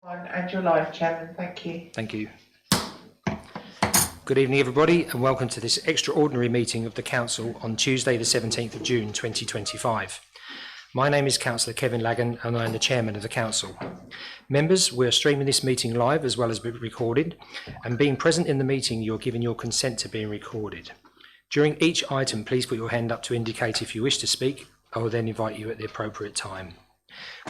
And you're live, Chairman. Thank you. Thank you. Good evening, everybody, and welcome to this extraordinary meeting of the Council on Tuesday, the 17th of June 2025. My name is Councillor Kevin Lagan, and I am the Chairman of the Council. Members, we are streaming this meeting live as well as being recorded, and being present in the meeting, you are given your consent to being recorded. During each item, please put your hand up to indicate if you wish to speak. I will then invite you at the appropriate time.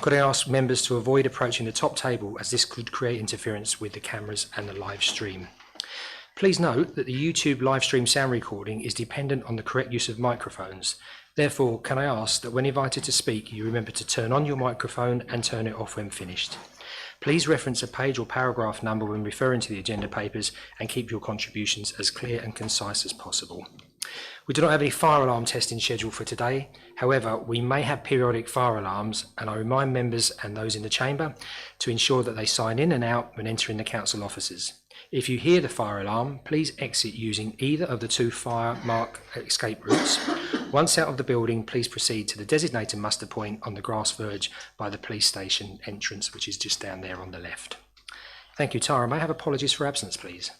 Could I ask members to avoid approaching the top table, as this could create interference with the cameras and the live stream. Please note that the YouTube live stream sound recording is dependent on the correct use of microphones. Therefore, can I ask that when invited to speak, you remember to turn on your microphone and turn it off when finished. Please reference a page or paragraph number when referring to the agenda papers and keep your contributions as clear and concise as possible. We do not have any fire alarm testing scheduled for today. However, we may have periodic fire alarms, and I remind members and those in the chamber to ensure that they sign in and out when entering the council offices. If you hear the fire alarm, please exit using either of the two fire mark escape routes. Once out of the building, please proceed to the designated muster point on the grass verge by the police station entrance, which is just down there on the left. Thank you, Tara. May I have apologies for absence, please?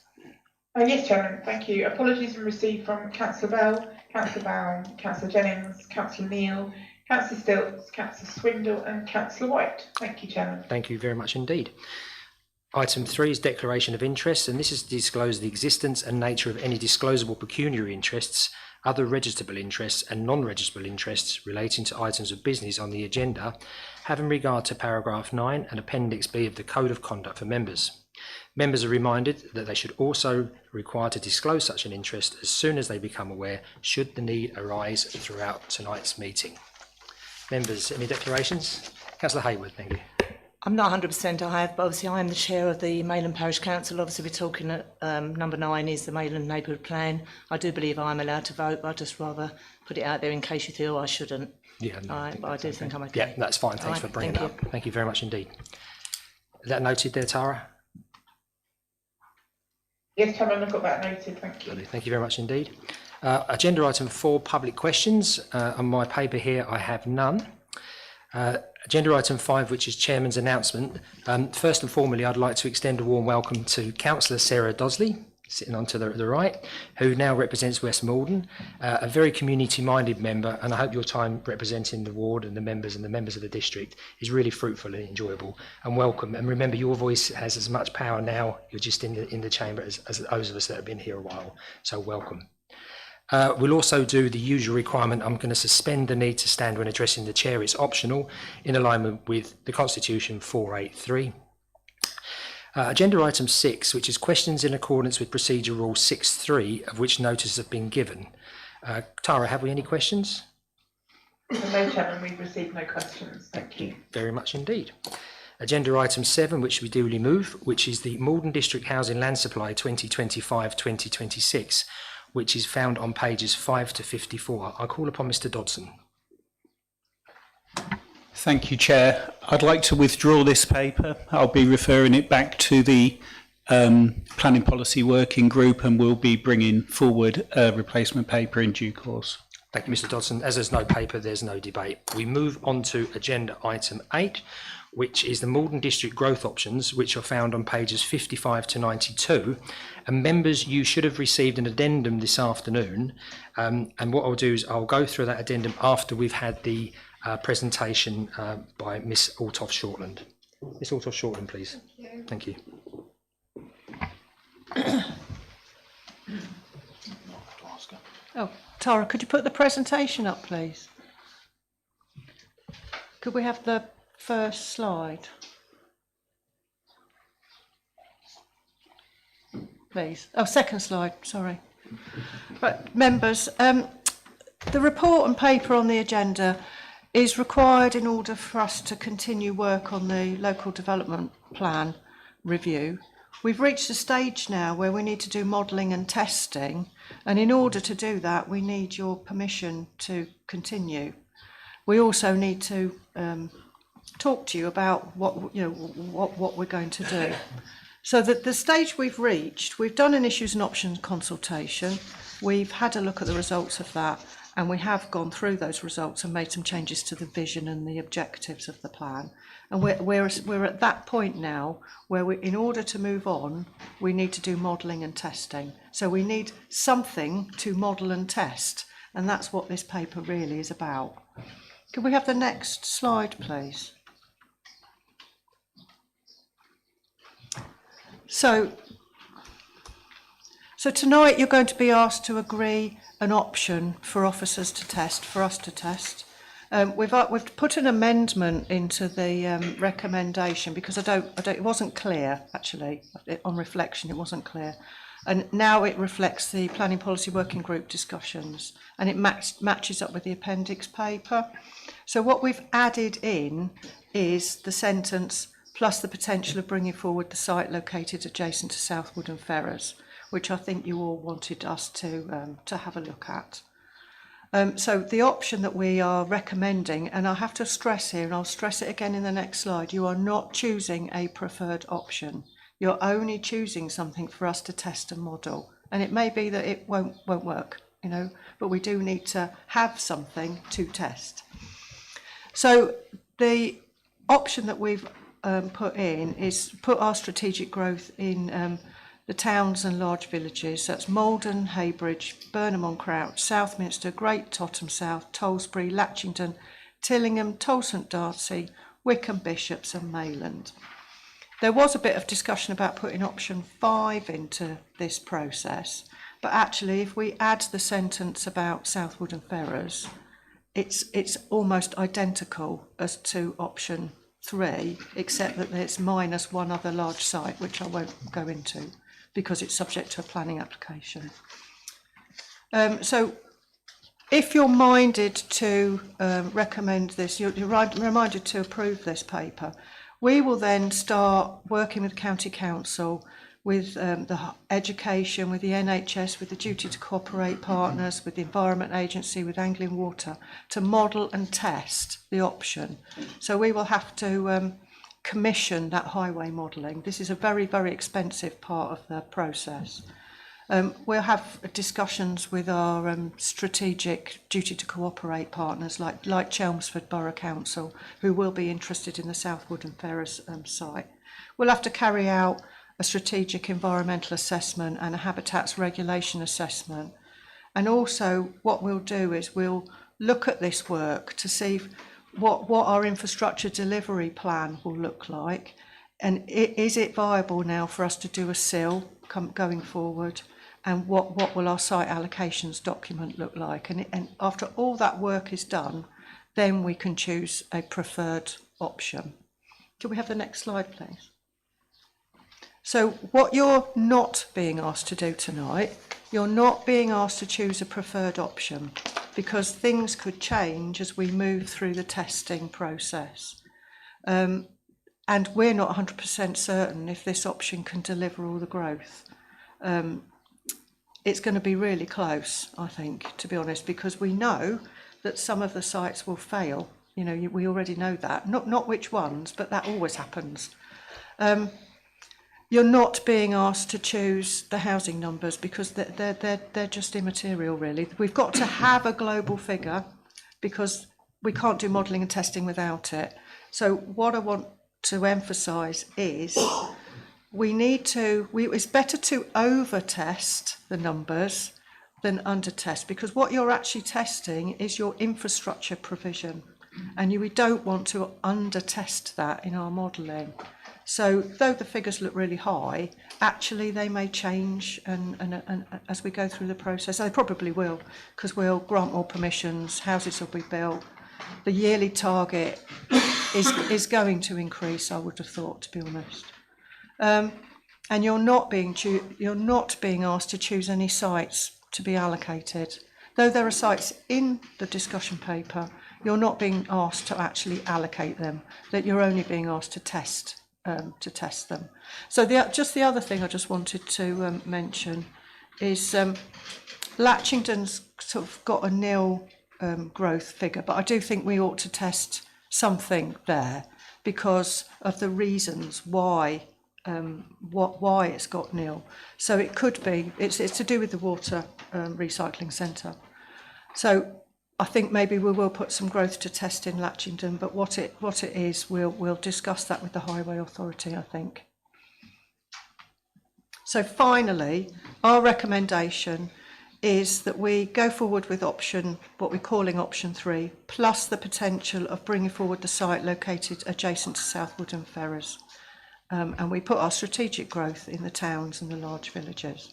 Yes, Chairman. Thank you. Apologies were received from Councillor Bell, Councillor Bowen, Councillor Jennings, Councillor Neal, Councillor Stilts, Councillor Swindle and Councillor White. Thank you, Chairman. Thank you very much indeed. Item 3 is declaration of interest, and this is to disclose the existence and nature of any disclosable pecuniary interests, other registrable interests and non-registrable interests relating to items of business on the agenda, having regard to paragraph 9 and appendix B of the Code of Conduct for members. Members are reminded that they should also be required to disclose such an interest as soon as they become aware, should the need arise throughout tonight's meeting. Members, any declarations? Councillor Hayward, thank you. I'm not 100% I have, but obviously I am the chair of the Mayland Parish Council. Obviously we're talking at number 9 is the Mayland Neighbourhood Plan. I do believe I'm allowed to vote, but I'd just rather put it out there in case you feel I shouldn't. Yeah, no, but I do think I'm okay. Yeah, that's fine. Thanks for bringing it up. Thank you very much indeed. Is that noted there, Tara? Yes, Chairman, I've got that noted. Thank you. Thank you very much indeed. Agenda item 4, public questions. On my paper here, I have none. Agenda item 5, which is Chairman's announcement. First and formally, I'd like to extend a warm welcome to Councillor Sarah Dodsley, sitting on to the right, who now represents West Maldon, a very community-minded member, and I hope your time representing the ward and the members of the district is really fruitful and enjoyable, and welcome. And remember, your voice has as much power now, you're just in the chamber, as those of us that have been here a while, so welcome. We'll also do the usual requirement. I'm going to suspend the need to stand when addressing the chair. It's optional in alignment with the Constitution 483. Agenda item 6, which is questions in accordance with Procedure Rule 6.3, of which notices have been given. Tara, have we any questions? No, Chairman, we've received no questions. Thank you. Very much indeed. Agenda item 7, which we duly move, which is the Maldon District Housing Land Supply 2025-2026, which is found on pages 5 to 54. I call upon Mr. Dodson. Thank you, Chair. I'd like to withdraw this paper. I'll be referring it back to the Planning Policy Working Group, and we'll be bringing forward a replacement paper in due course. Thank you, Mr. Dodson. As there's no paper, there's no debate. We move on to agenda item 8, which is the Maldon District Growth Options, which are found on pages 55 to 92. And members, you should have received an addendum this afternoon. And what I'll do is I'll go through that addendum after we've had the presentation by Miss Altoff-Shortland. Miss Altoff-Shortland, please. Thank you. Oh, Tara, could you put the presentation up, please? Could we have the first slide, please? Oh, second slide, sorry. But members, the report and paper on the agenda is required in order for us to continue work on the local development plan review. We've reached a stage now where we need to do modelling and testing, and in order to do that we need your permission to continue. We also need to talk to you about what we're going to do. So that the stage we've reached, we've done an issues and options consultation, we've had a look at the results of that, And we have gone through those results and made some changes to the vision and the objectives of the plan. And we're at that point now where in order to move on, we need to do modelling and testing. So we need something to model and test. And that's what this paper really is about. Can we have the next slide, please? So tonight you're going to be asked to agree an option for officers to test, for us to test. We've put an amendment into the recommendation because it wasn't clear, actually. On reflection, it wasn't clear. And now it reflects the Planning Policy Working Group discussions, and it matches up with the appendix paper. So what we've added in is the sentence, plus the potential of bringing forward the site located adjacent to Southwood and Ferrers, which I think you all wanted us to have a look at. So the option that we are recommending, and I have to stress here, and I'll stress it again in the next slide, you are not choosing a preferred option. You're only choosing something for us to test and model. And it may be that it won't work, you know, but we do need to have something to test. So the option that we've put in is put our strategic growth in the towns and large villages. So that's Maldon, Heybridge, Burnham-on-Crouch, Southminster, Great Totham South, Tolsbury, Latchington, Tillingham, Tol St Darcy, Wickham Bishops and Mayland. There was a bit of discussion about putting option 5 into this process, but actually if we add the sentence about Southwood and Ferrers, it's almost identical as to option 3, except that it's minus one other large site, which I won't go into because it's subject to a planning application. So if you're minded to recommend this, you're reminded to approve this paper, we will then start working with County Council, with the education, with the NHS, with the duty to cooperate partners, with the Environment Agency, with Anglian Water, to model and test the option. So we will have to commission that highway modelling. This is a very, very expensive part of the process. We'll have discussions with our strategic duty to cooperate partners like Chelmsford Borough Council, who will be interested in the Southwood and Ferrers site. We'll have to carry out a strategic environmental assessment and a habitats regulation assessment. And also what we'll do is we'll look at this work to see what our infrastructure delivery plan will look like. And is it viable now for us to do a SIL going forward? And what will our site allocations document look like? And after all that work is done, then we can choose a preferred option. Can we have the next slide, please? So what you're not being asked to do tonight, you're not being asked to choose a preferred option because things could change as we move through the testing process. And we're not 100% certain if this option can deliver all the growth. It's going to be really close, I think, to be honest, because we know that some of the sites will fail. You know, we already know that. Not which ones, but that always happens. You're not being asked to choose the housing numbers because they're just immaterial, really. We've got to have a global figure because we can't do modelling and testing without it. So what I want to emphasise is it's better to over-test the numbers than under-test, because what you're actually testing is your infrastructure provision, and we don't want to under-test that in our modelling. So though the figures look really high, actually they may change and as we go through the process. They probably will, because we'll grant more permissions, houses will be built. The yearly target is going to increase, I would have thought, to be honest. And you're not being asked to choose any sites to be allocated. Though there are sites in the discussion paper, you're not being asked to actually allocate them, that you're only being asked to test them. So the other thing I just wanted to mention is Latchington's sort of got a nil growth figure, but I do think we ought to test something there because of the reasons why it's got nil. So it could be it's to do with the water recycling centre. So I think maybe we will put some growth to test in Latchington, but what it is, we'll discuss that with the Highway Authority, I think. So finally, our recommendation is that we go forward with what we're calling option 3, plus the potential of bringing forward the site located adjacent to Southwood and Ferrers. And we put our strategic growth in the towns and the large villages.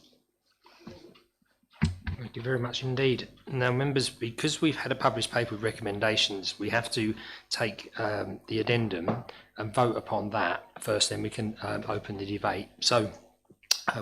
Thank you very much indeed. Now, members, because we've had a published paper with recommendations, we have to take the addendum and vote upon that first, then we can open the debate. So,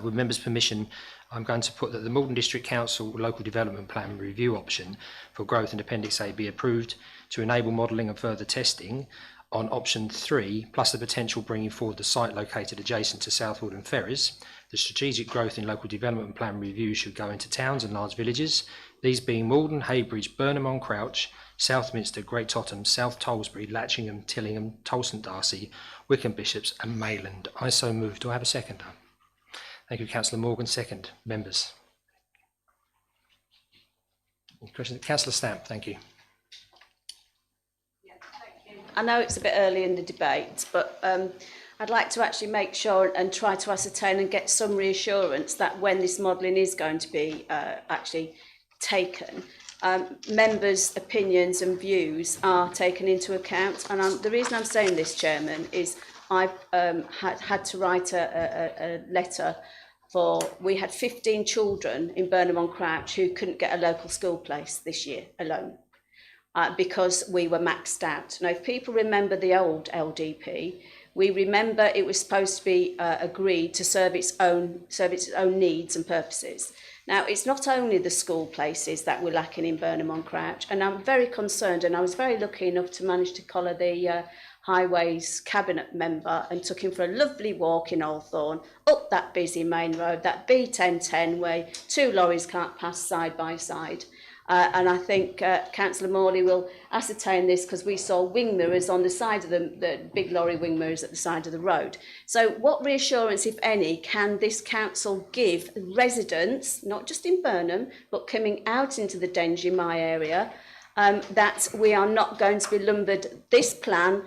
with members' permission, I'm going to put that the Maldon District Council Local Development Plan review option for growth in Appendix A be approved to enable modelling and further testing on option 3, plus the potential bringing forward the site located adjacent to Southwood and Ferrers. The strategic growth in local development plan review should go into towns and large villages, these being Maldon, Heybridge, Burnham-on-Crouch, Southminster, Great Totham, South Tolsbury, Latchingham, Tillingham, Tolson Darcy, Wickham Bishops and Mayland. I so move. Do I have a seconder? Thank you, Councillor Morgan. Second. Members. Question. Councillor Stamp, thank you. I know it's a bit early in the debate, but I'd like to actually make sure and try to ascertain and get some reassurance that when this modelling is going to be actually taken, members' opinions and views are taken into account. And the reason I'm saying this, Chairman, is I've had to write a letter we had 15 children in Burnham-on-Crouch who couldn't get a local school place this year alone. Because we were maxed out. Now, if people remember the old LDP, we remember it was supposed to be agreed to serve its own needs and purposes. Now, it's not only the school places that we're lacking in Burnham-on-Crouch, and I'm very concerned, and I was very lucky enough to manage to collar the Highways Cabinet member and took him for a lovely walk in Oldthorne, up that busy main road, that B1010 where 2 lorries can't pass side by side. And I think Councillor Morley will ascertain this because we saw wing mirrors on the side of the big lorry wing mirrors at the side of the road. So what reassurance, if any, can this council give residents, not just in Burnham, but coming out into the Dengie, my area, that we are not going to be lumbered this plan,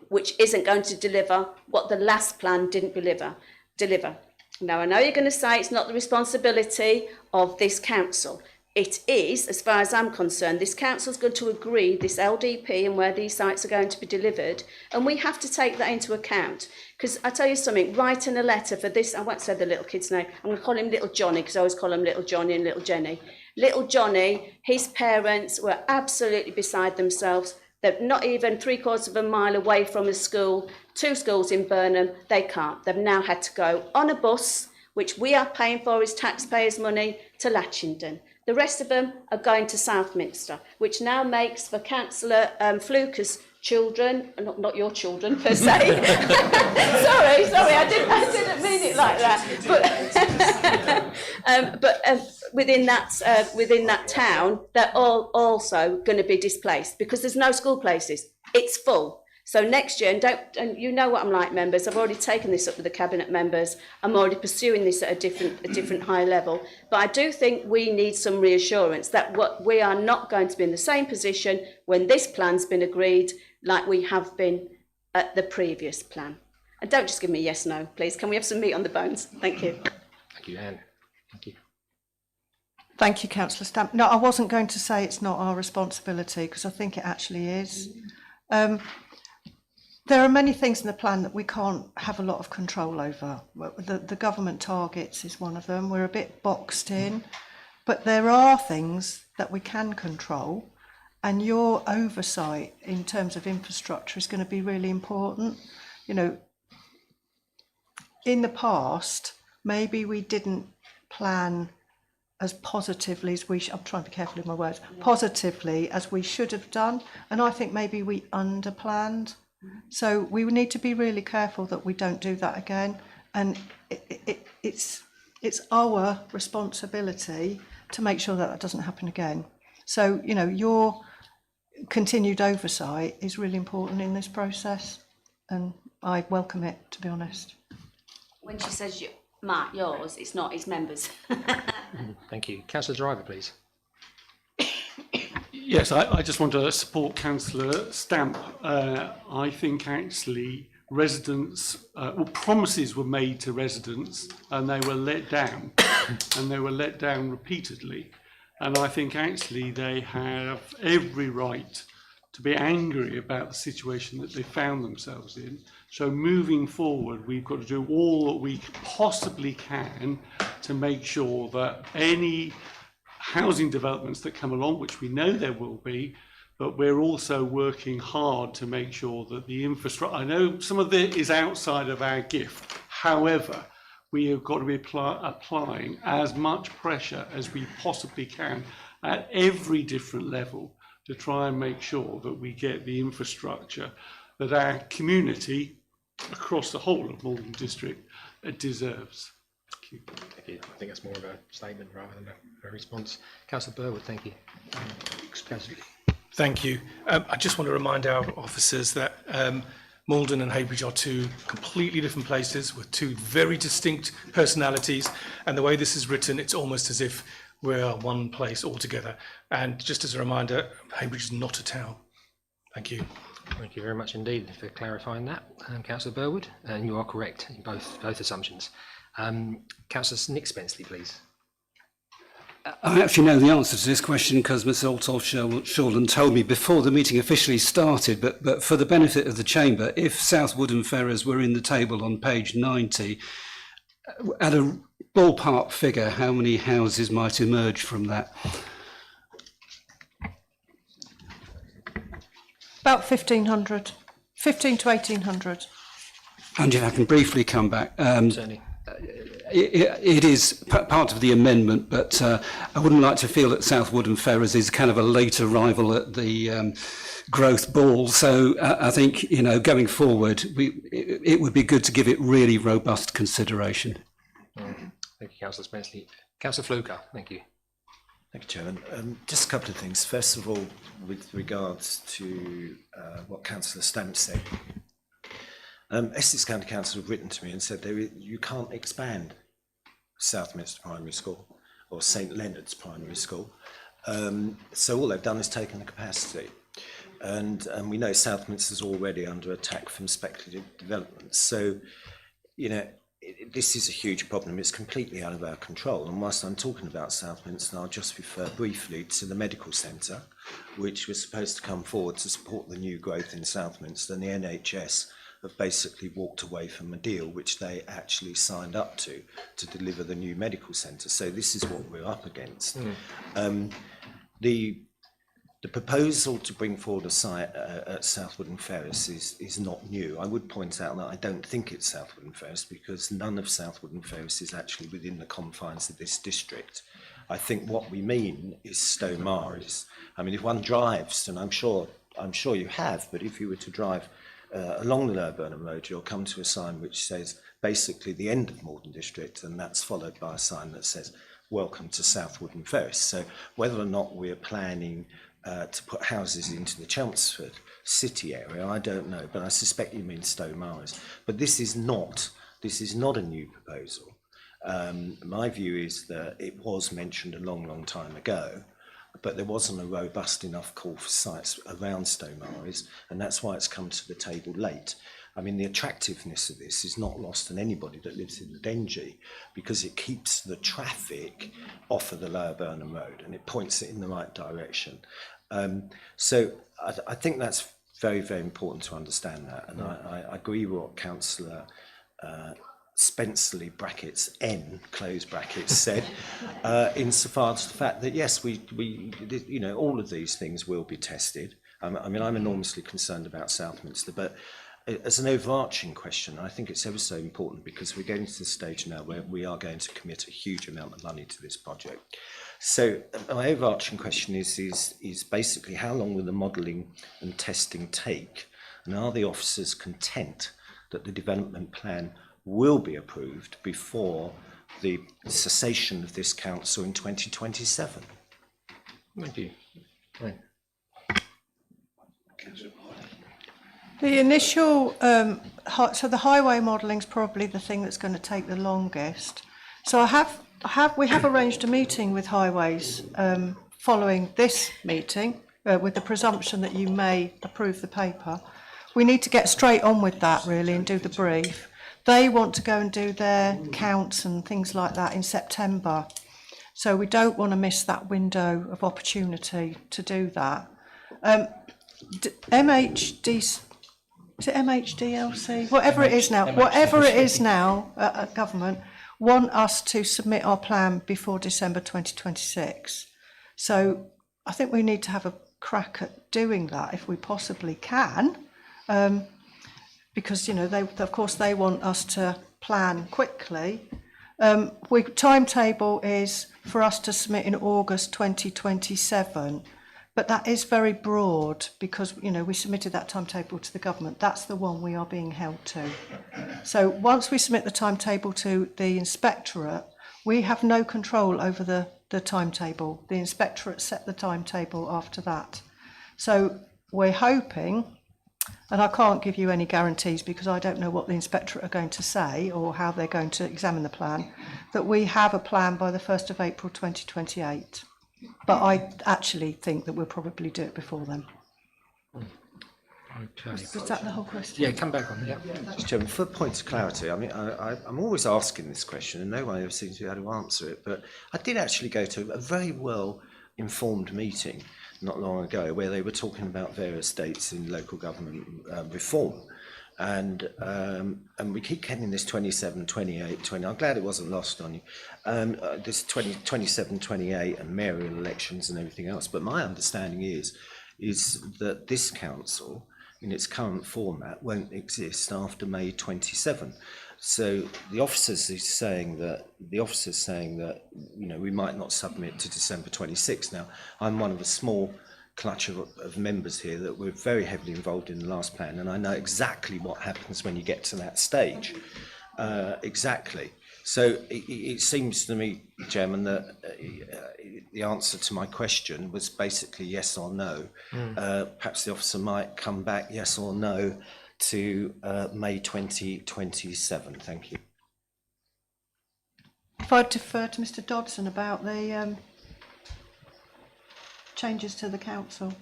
which isn't going to deliver what the last plan didn't deliver. Now, I know you're going to say it's not the responsibility of this council. It is, as far as I'm concerned, this council's going to agree this LDP and where these sites are going to be delivered, and we have to take that into account. Because I tell you something, writing a letter for this, I won't say the little kid's name, I'm going to call him Little Johnny, because I always call him Little Johnny and Little Jenny. Little Johnny, his parents were absolutely beside themselves. They're not even 3/4 of a mile away from a school, 2 schools in Burnham. They can't. They've now had to go on a bus, which we are paying for as taxpayers' money, to Latchington. The rest of them are going to Southminster, which now makes for Councillor Fluker's children, not your children per se. sorry, I didn't mean it like that. But within that town, they're all also going to be displaced because there's no school places. It's full. So next year, and you know what I'm like, members, I've already taken this up with the Cabinet members. I'm already pursuing this at a different high level. But I do think we need some reassurance that we are not going to be in the same position when this plan's been agreed like we have been at the previous plan. And don't just give me yes, no, please. Can we have some meat on the bones? Thank you. Thank you, Anne. Thank you. Thank you, Councillor Stamp. No, I wasn't going to say it's not our responsibility because I think it actually is. There are many things in the plan that we can't have a lot of control over. The government targets is one of them. We're a bit boxed in, but there are things that we can control, and your oversight in terms of infrastructure is going to be really important. You know, in the past, maybe we didn't plan as positively as I'm trying to be careful with my words, positively as we should have done, and I think maybe we underplanned. So we need to be really careful that we don't do that again, and it's our responsibility to make sure that doesn't happen again. So, you know, your continued oversight is really important in this process, and I welcome it, to be honest. When she says yours, it's not, it's members. Thank you. Councillor Driver, please. Yes, I just want to support Councillor Stamp. I think actually residents, promises were made to residents and they were let down, and they were let down repeatedly. And I think actually they have every right to be angry about the situation that they found themselves in. So moving forward, we've got to do all that we possibly can to make sure that any housing developments that come along, which we know there will be, but we're also working hard to make sure that the infrastructure, I know some of it is outside of our gift. However, we have got to be applying as much pressure as we possibly can at every different level to try and make sure that we get the infrastructure that our community across the whole of Maldon District deserves. Thank you. Thank you. I think that's more of a statement rather than a response. Councillor Burwood, thank you. Councillor. Thank you. I just want to remind our officers that Maldon and Heybridge are two completely different places with two very distinct personalities, and the way this is written, it's almost as if we're one place altogether. And just as a reminder, Heybridge is not a town. Thank you. Thank you very much indeed for clarifying that, Councillor Burwood. And you are correct in both assumptions. Councillor Nick Spenceley, please. I actually know the answer to this question because Ms Shortland told me before the meeting officially started, but for the benefit of the Chamber, if South Woodham Ferrers were in the table on page 90, at a ballpark figure, how many houses might emerge from that? About 1,500, 15 to 1,800. And if I can briefly come back. Certainly. It is part of the amendment, but I wouldn't like to feel that South Woodham Ferrers is kind of a late arrival at the growth ball. So I think, you know, going forward, it would be good to give it really robust consideration. Thank you, Councillor Spenceley. Councillor Fluker, thank you. Thank you, Chairman. Just a couple of things. First of all, with regards to what Councillor Stamp said, Essex County Council have written to me and said you can't expand Southminster Primary School or St Leonard's Primary School. So all they've done is taken the capacity. And we know Southminster's already under attack from speculative developments. So, you know, this is a huge problem. It's completely out of our control. And whilst I'm talking about Southminster, I'll just refer briefly to the medical centre, which was supposed to come forward to support the new growth in Southminster, and the NHS have basically walked away from a deal which they actually signed up to deliver the new medical centre. So this is what we're up against. The proposal to bring forward a site at South Woodham Ferrers is not new. I would point out that I don't think it's South Woodham Ferrers because none of South Woodham Ferrers is actually within the confines of this district. I think what we mean is Stowe Maris. I mean, if one drives, and I'm sure you have, but if you were to drive along the Neighbourhood Road, you'll come to a sign which says basically the end of Maldon District, and that's followed by a sign that says welcome to South Woodham Ferrers. So whether or not we're planning to put houses into the Chelmsford city area, I don't know, but I suspect you mean Stowe Maris. But this is not a new proposal. My view is that it was mentioned a long time ago, but there wasn't a robust enough call for sites around Stowe Maris, and that's why it's come to the table late. I mean, the attractiveness of this is not lost on anybody that lives in the Dengie, because it keeps the traffic off of the Lower Burnham Road and it points it in the right direction. So I think that's very important to understand that, and I agree with what Councillor Spenceley brackets N close brackets said insofar as the fact that yes, we you know, all of these things will be tested. I mean, I'm enormously concerned about Southminster, but as an overarching question, I think it's ever so important because we're getting to the stage now where we are going to commit a huge amount of money to this project. So my overarching question is basically how long will the modelling and testing take, and are the officers content that the development plan will be approved before the cessation of this council in 2027? Thank you. Right. The initial, so the highway modelling is probably the thing that's going to take the longest. So we have arranged a meeting with Highways following this meeting. with the presumption that you may approve the paper. We need to get straight on with that really and do the brief. They want to go and do their counts and things like that in September. So we don't want to miss that window of opportunity to do that. MHDLC, whatever it is now, at government, want us to submit our plan before December 2026. So I think we need to have a crack at doing that if we possibly can, because, you know, of course they want us to plan quickly. Timetable is for us to submit in August 2027. But that is very broad because, you know, we submitted that timetable to the government. That's the one we are being held to. So once we submit the timetable to the inspectorate, we have no control over the timetable. The inspectorate set the timetable after that. So we're hoping, and I can't give you any guarantees because I don't know what the inspectorate are going to say or how they're going to examine the plan, that we have a plan by the 1st of April 2028. But I actually think that we'll probably do it before then. Okay. Was that the whole question? Yeah, come back on. Yeah. Mr. Chairman, for a point of clarity, I mean, I'm always asking this question and no one ever seems to be able to answer it, but I did actually go to a very well-informed meeting not long ago where they were talking about various dates in local government reform. And we keep getting this 27, 28, 20. I'm glad it wasn't lost on you. This 27, 28 and mayoral elections and everything else. But my understanding is that this council, in its current format, won't exist after May 27. So the officers saying that you know we might not submit to December 26. Now I'm one of a small clutch of members here that were very heavily involved in the last plan, and I know exactly what happens when you get to that stage. Exactly. So it seems to me, Chairman, that the answer to my question was basically yes or no. Perhaps the officer might come back yes or no to May 2027. Thank you. If I defer to Mr. Dodson about the changes to the council.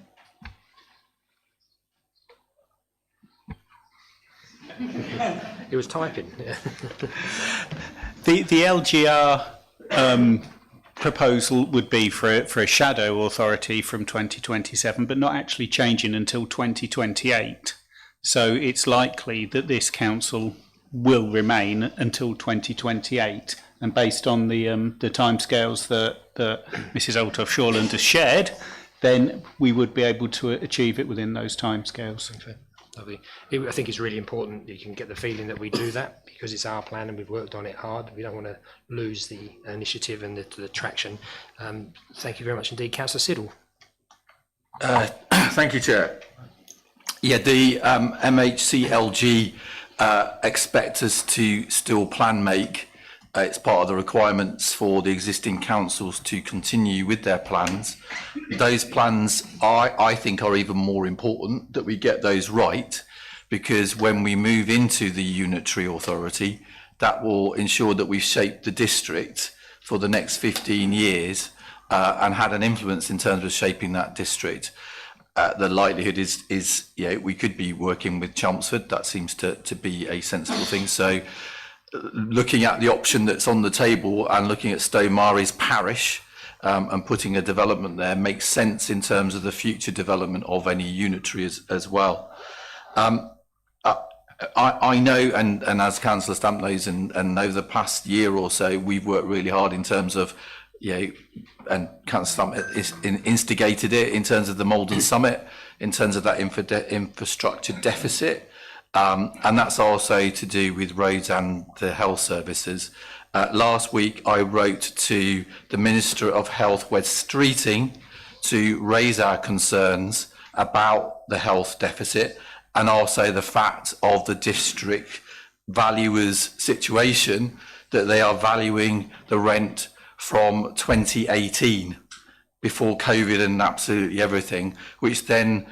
He was typing. The LGR proposal would be for a shadow authority from 2027, but not actually changing until 2028. So it's likely that this council will remain until 2028. And based on the timescales that Mrs. Althoff-Shoreland has shared, then we would be able to achieve it within those timescales. Okay. Lovely. I think it's really important that you can get the feeling that we do that because it's our plan and we've worked on it hard. We don't want to lose the initiative and the traction. Thank you very much indeed. Councillor Siddle. Thank you, Chair. Yeah, the MHCLG expect us to still plan make. It's part of the requirements for the existing councils to continue with their plans. Those plans, I think, are even more important that we get those right, because when we move into the unitary authority, that will ensure that we've shaped the district for the next 15 years and had an influence in terms of shaping that district. The likelihood is we could be working with Chelmsford. That seems to be a sensible thing. So looking at the option that's on the table and looking at Stow-Mary's parish and putting a development there makes sense in terms of the future development of any unitary as well. I know, and as Councillor Stamp knows, and over the past year or so, we've worked really hard in terms of, and Councillor Stamp instigated it in terms of the Maldon Summit, in terms of that infrastructure deficit. And that's also to do with roads and the health services. Last week, I wrote to the Minister of Health, West Streeting, to raise our concerns about the health deficit and also the fact of the district valuers' situation, that they are valuing the rent from 2018, before COVID and absolutely everything, which then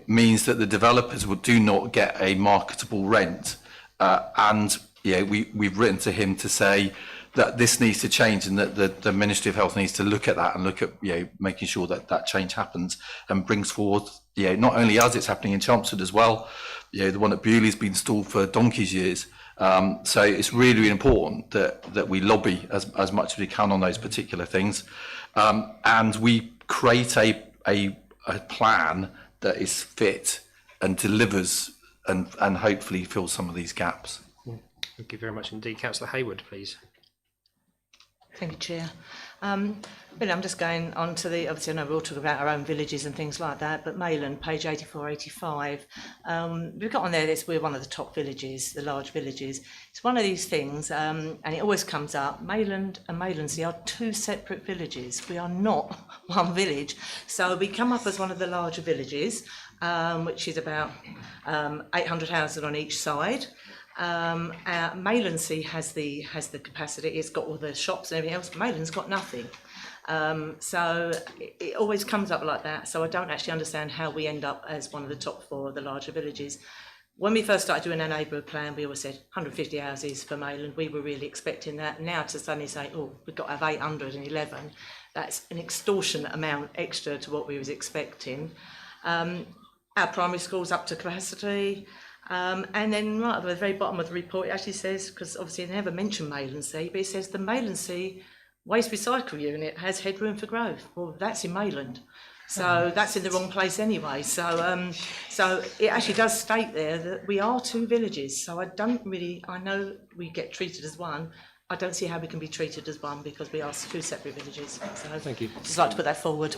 means that the developers do not get a marketable rent. And we've written to him to say that this needs to change, and that the Ministry of Health needs to look at that and look at, making sure that that change happens and brings forward, not only us, it's happening in Chelmsford as well. The one at Bewley's been stalled for donkey's years. So it's really, really important that we lobby as much as we can on those particular things, and we create a plan that is fit and delivers and hopefully fills some of these gaps. Thank you very much indeed. Councillor Hayward, please. Thank you, Chair. Really, I'm just going on to obviously I know we're all talking about our own villages and things like that, but Mayland, page 84, 85, we've got on there this, we're one of the top villages, the large villages. It's one of these things, and it always comes up, Mayland and Maylandsea are two separate villages. We are not one village. So we come up as one of the larger villages, which is about 800 houses on each side. Maylandsea has the capacity, it's got all the shops and everything else, but Mayland's got nothing. So it always comes up like that. So I don't actually understand how we end up as one of the top 4 of the larger villages. When we first started doing our neighbourhood plan, we always said 150 houses for Mayland. We were really expecting that. Now to suddenly say, oh, we've got to have 811, that's an extortionate amount extra to what we was expecting. Our primary school's up to capacity. And then right at the very bottom of the report, it actually says, because obviously they never mention Maylandsea, but it says the Maylandsea waste recycle unit has headroom for growth. Well, that's in Mayland, so that's in the wrong place anyway. So it actually does state there that we are 2 villages. So I know we get treated as one. I don't see how we can be treated as one because we are 2 separate villages. So Thank you. Just like to put that forward.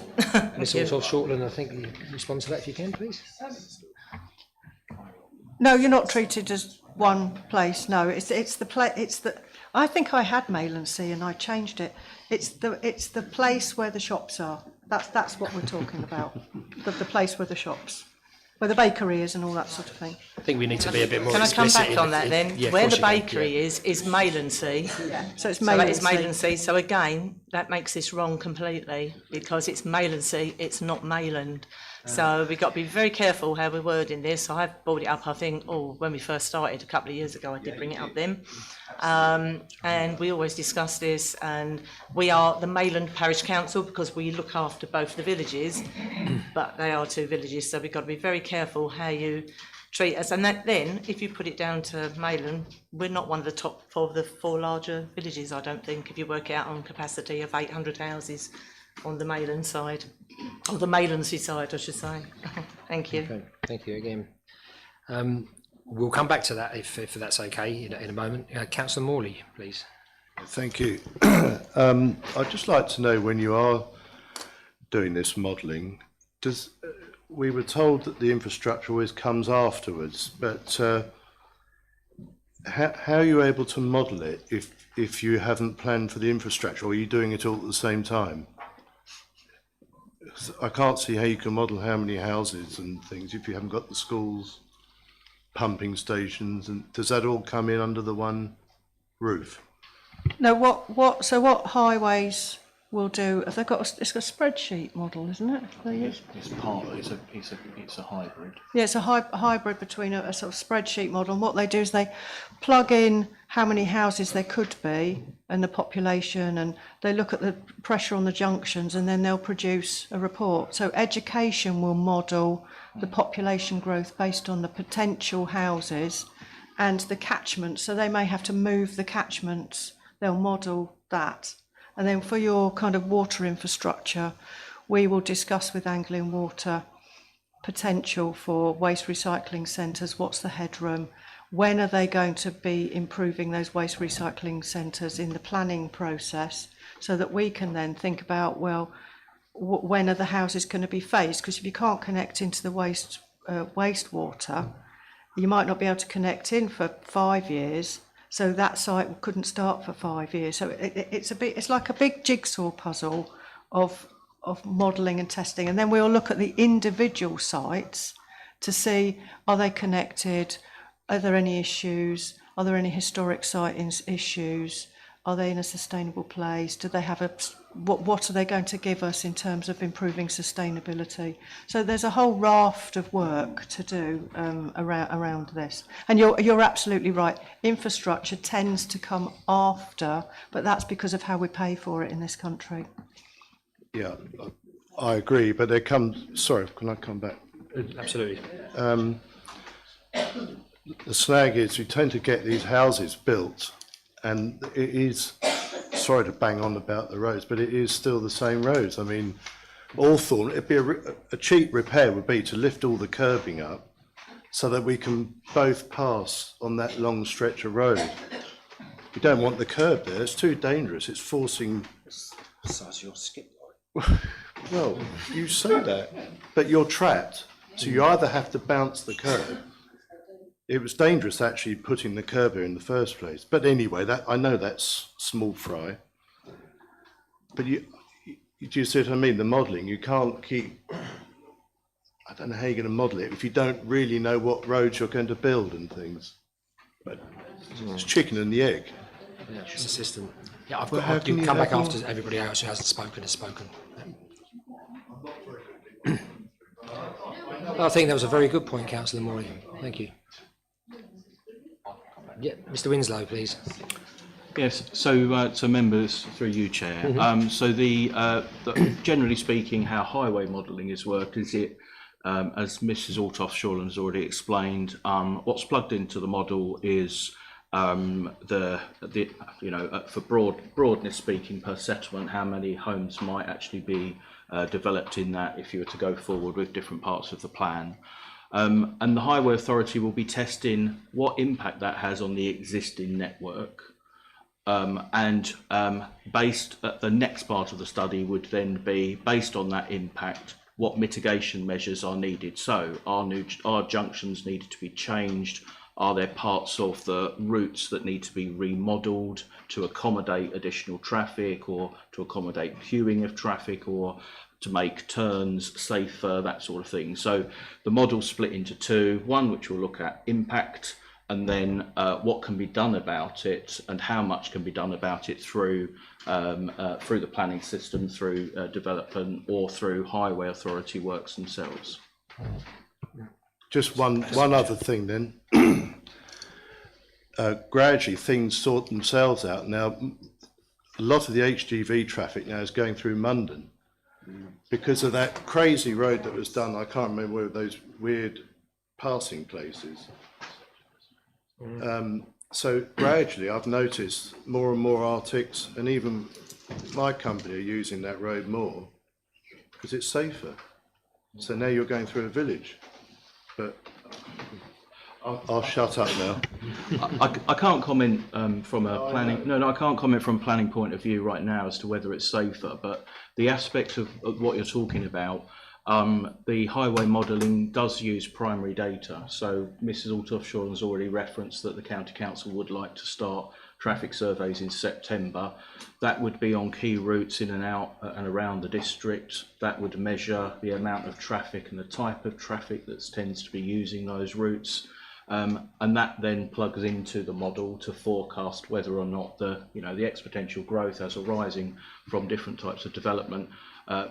Ms. Shortland, I think you respond to that if you can, please. No, you're not treated as one place. No, it's the. I think I had Maylandsea and I changed it. It's the place where the shops are. That's what we're talking about. The place where the shops, where the bakery is, and all that sort of thing. I think we need to be a bit more Can I come explicit back on that then? Yeah, of Where course the you can, bakery is Maylandsea. So it's So that is Maylandsea. Maylandsea. So again, that makes this wrong completely because it's Maylandsea, it's not Mayland. So we've got to be very careful how we're wording this. I've brought it up, I think, when we first started a couple of years ago, I did bring it up then. And we always discuss this, and we are the Mayland Parish Council because we look after both the villages, but they are 2 villages, so we've got to be very careful how you treat us. And that then, if you put it down to Mayland, we're not one of the top 4 of the 4 larger villages, I don't think, if you work out on capacity of 800 houses on the Mayland side, or the Maylandsea side, I should say. Thank you. Okay, thank you again. We'll come back to that if that's okay in a moment. Councillor Morley, please. Thank you. I'd just like to know, when you are doing this modelling, we were told that the infrastructure always comes afterwards, but how are you able to model it if you haven't planned for the infrastructure, or are you doing it all at the same time? I can't see how you can model how many houses and things if you haven't got the schools, pumping stations, and does that all come in under the one roof? No, what highways will do? Have they got? It's a spreadsheet model, isn't it? They use? It's a hybrid. Yeah, it's a hybrid between a sort of spreadsheet model. And what they do is they plug in how many houses there could be and the population, and they look at the pressure on the junctions, and then they'll produce a report. So education will model the population growth based on the potential houses and the catchments. So they may have to move the catchments. They'll model that. And then for your kind of water infrastructure, we will discuss with Anglian Water potential for waste recycling centres. What's the headroom? When are they going to be improving those waste recycling centres in the planning process, so that we can then think about, well, when are the houses going to be phased? Because if you can't connect into the wastewater, you might not be able to connect in for 5 years. So that site couldn't start for 5 years. So it's like a big jigsaw puzzle of modelling and testing. And then we'll look at the individual sites to see, are they connected? Are there any issues? Are there any historic site issues? Are they in a sustainable place? Do they have what are they going to give us in terms of improving sustainability? So there's a whole raft of work to do around this. And you're absolutely right. Infrastructure tends to come after, but that's because of how we pay for it in this country. Yeah, I agree, but there comes, sorry, can I come back? Absolutely. The snag is we tend to get these houses built, and it is, sorry to bang on about the roads, but it is still the same roads. I mean, Hawthorne, it'd be a cheap repair would be to lift all the curbing up so that we can both pass on that long stretch of road. We don't want the curb there, it's too dangerous, it's forcing... The size of your skip line. Well, you say that, but you're trapped. So you either have to bounce the curb. It was dangerous actually putting the curb here in the first place. But anyway, that I know that's small fry. But you see what I mean? The modelling, you can't keep... I don't know how you're going to model it if you don't really know what roads you're going to build and things. But it's chicken and the egg. Yeah, it's a system. Yeah, I've Well, got. how I can can you come back have after everybody else who hasn't spoken has spoken. I think that was a very good point, Councillor Morley. Thank you. Yeah, Mr. Winslow, please. Yes, so members, through you, Chair. So generally speaking, how highway modelling is worked is it, as Mrs. Altoff-Shorland has already explained, what's plugged into the model is for broadness speaking per settlement, how many homes might actually be developed in that if you were to go forward with different parts of the plan. And the Highway Authority will be testing what impact that has on the existing network. Based the next part of the study would then be, based on that impact, what mitigation measures are needed. So are junctions needed to be changed? Are there parts of the routes that need to be remodelled to accommodate additional traffic or to accommodate queuing of traffic or to make turns safer, that sort of thing? So the model's split into two, one which will look at impact and then what can be done about it and how much can be done about it through the planning system, through development or through Highway Authority works themselves. Just one other thing then. Gradually things sort themselves out. Now, a lot of the HGV traffic now is going through Maldon because of that crazy road that was done. I can't remember where those weird passing places. So gradually I've noticed more and more Arctics and even my company are using that road more because it's safer. So now you're going through a village. But I'll shut up now. I can't comment from a planning. No, I can't comment from a planning point of view right now as to whether it's safer. But the aspect of what you're talking about, the highway modelling does use primary data. So Mrs. Altoff-Shorland has already referenced that the County Council would like to start traffic surveys in September. That would be on key routes in and out and around the district. That would measure the amount of traffic and the type of traffic that tends to be using those routes. And that then plugs into the model to forecast whether or not the exponential growth as arising from different types of development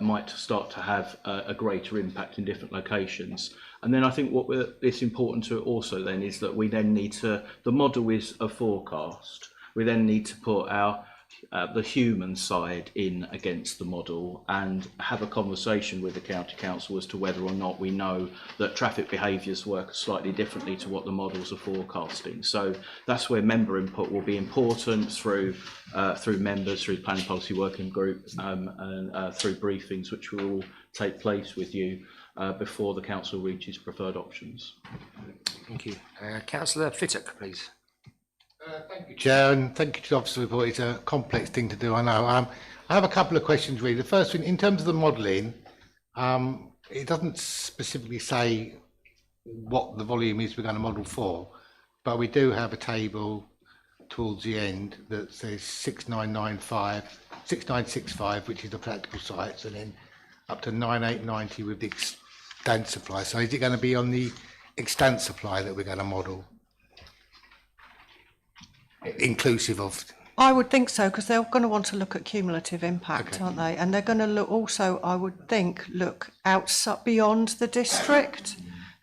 might start to have a greater impact in different locations. And then I think it's important to also then is that we then need to, the model is a forecast. We then need to put the human side in against the model and have a conversation with the County Council as to whether or not we know that traffic behaviours work slightly differently to what the models are forecasting. So that's where member input will be important through members, through the Planning Policy Working Group and through briefings which will all take place with you before the Council reaches preferred options. Thank you. Councillor Fittock, please. Thank you, Chair, and thank you to the Officer Report. It's a complex thing to do, I know. I have a couple of questions really. The first one, in terms of the modelling, it doesn't specifically say what the volume is we're going to model for, but we do have a table towards the end that says 6965, which is the practical sites, and then up to 9890 with the extant supply. So is it going to be on the extant supply that we're going to model? Inclusive of I would think so, because they're going to want to look at cumulative impact, aren't they? And they're going to look also, I would think, look outside beyond the district,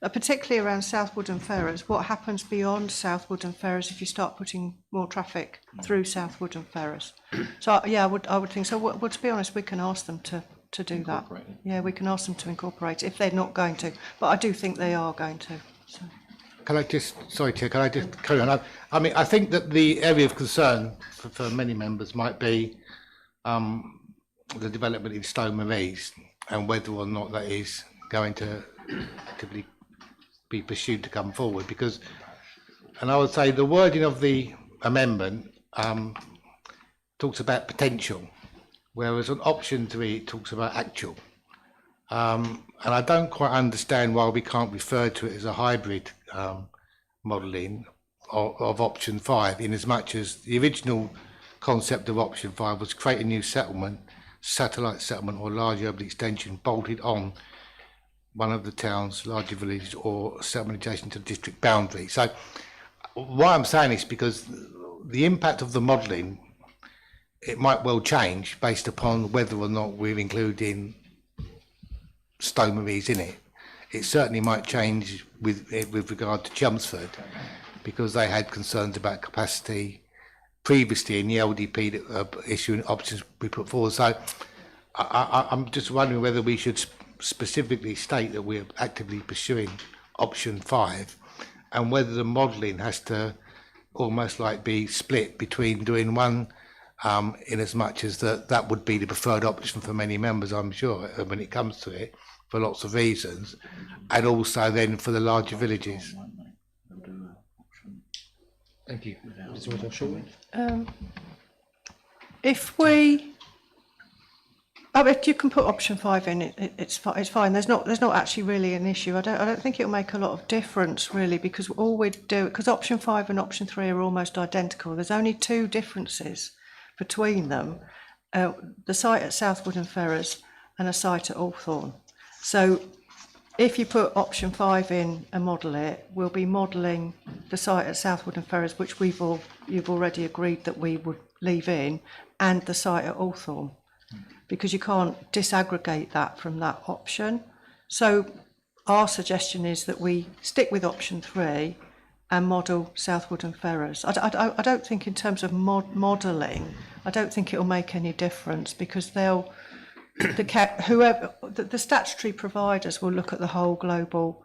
particularly around Southwood and Ferrers. What happens beyond Southwood and Ferrers if you start putting more traffic through Southwood and Ferrers? So yeah, I would think so. Well, to be honest, we can ask them to do that. Yeah, we can ask them to incorporate it if they're not going to, but I do think they are going to. So. Can I just, sorry, Chair, can I just carry on? I mean, I think that the area of concern for many members might be the development in Stowe Maries and whether or not that is going to actively be pursued to come forward. Because, and I would say the wording of the amendment talks about potential, whereas on option 3 it talks about actual. And I don't quite understand why we can't refer to it as a hybrid modelling of option 5, in as much as the original concept of option 5 was create a new settlement, satellite settlement or large urban extension bolted on one of the town's larger villages or settlement adjacent to the district boundary. So why I'm saying this, because the impact of the modelling, it might well change based upon whether or not we're including Stowe Maries in it. It certainly might change with regard to Chelmsford, because they had concerns about capacity previously in the LDP issuing options we put forward. So I'm just wondering whether we should specifically state that we're actively pursuing option 5, and whether the modelling has to almost like be split between doing one in as much as that would be the preferred option for many members, I'm sure, when it comes to it, for lots of reasons, and also then for the larger villages. Thank you. Mr. Short. If we, if you can put option 5 in, it's fine. There's not actually really an issue. I don't think it'll make a lot of difference really, because all we do, because option 5 and option 3 are almost identical. There's only 2 differences between them: the site at Southwood and Ferrers and a site at Hawthorne. So if you put option 5 in and model it, we'll be modelling the site at Southwood and Ferrers, which you've already agreed that we would leave in, and the site at Hawthorne, because you can't disaggregate that from that option. So our suggestion is that we stick with option 3 and model Southwood and Ferrers. I don't think in terms of modelling, I don't think it'll make any difference, because they'll the statutory providers will look at the whole global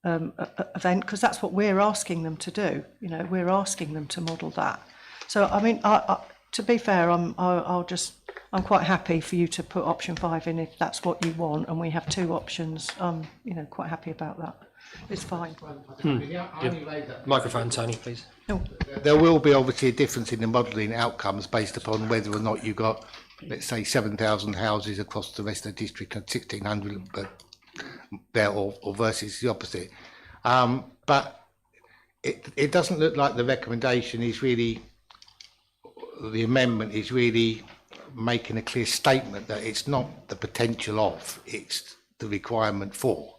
event, because that's what we're asking them to do. You know, we're asking them to model that. So I mean, to be fair, I'm quite happy for you to put option 5 in if that's what you want, and we have 2 options. You know, quite happy about that. It's fine. Microphone, Tony, please. No. There will be obviously a difference in the modelling outcomes based upon whether or not you got, let's say, 7,000 houses across the rest of the district and 1,600 there, or versus the opposite. But it doesn't look like the recommendation is really, the amendment is really making a clear statement that it's not the potential of, it's the requirement for.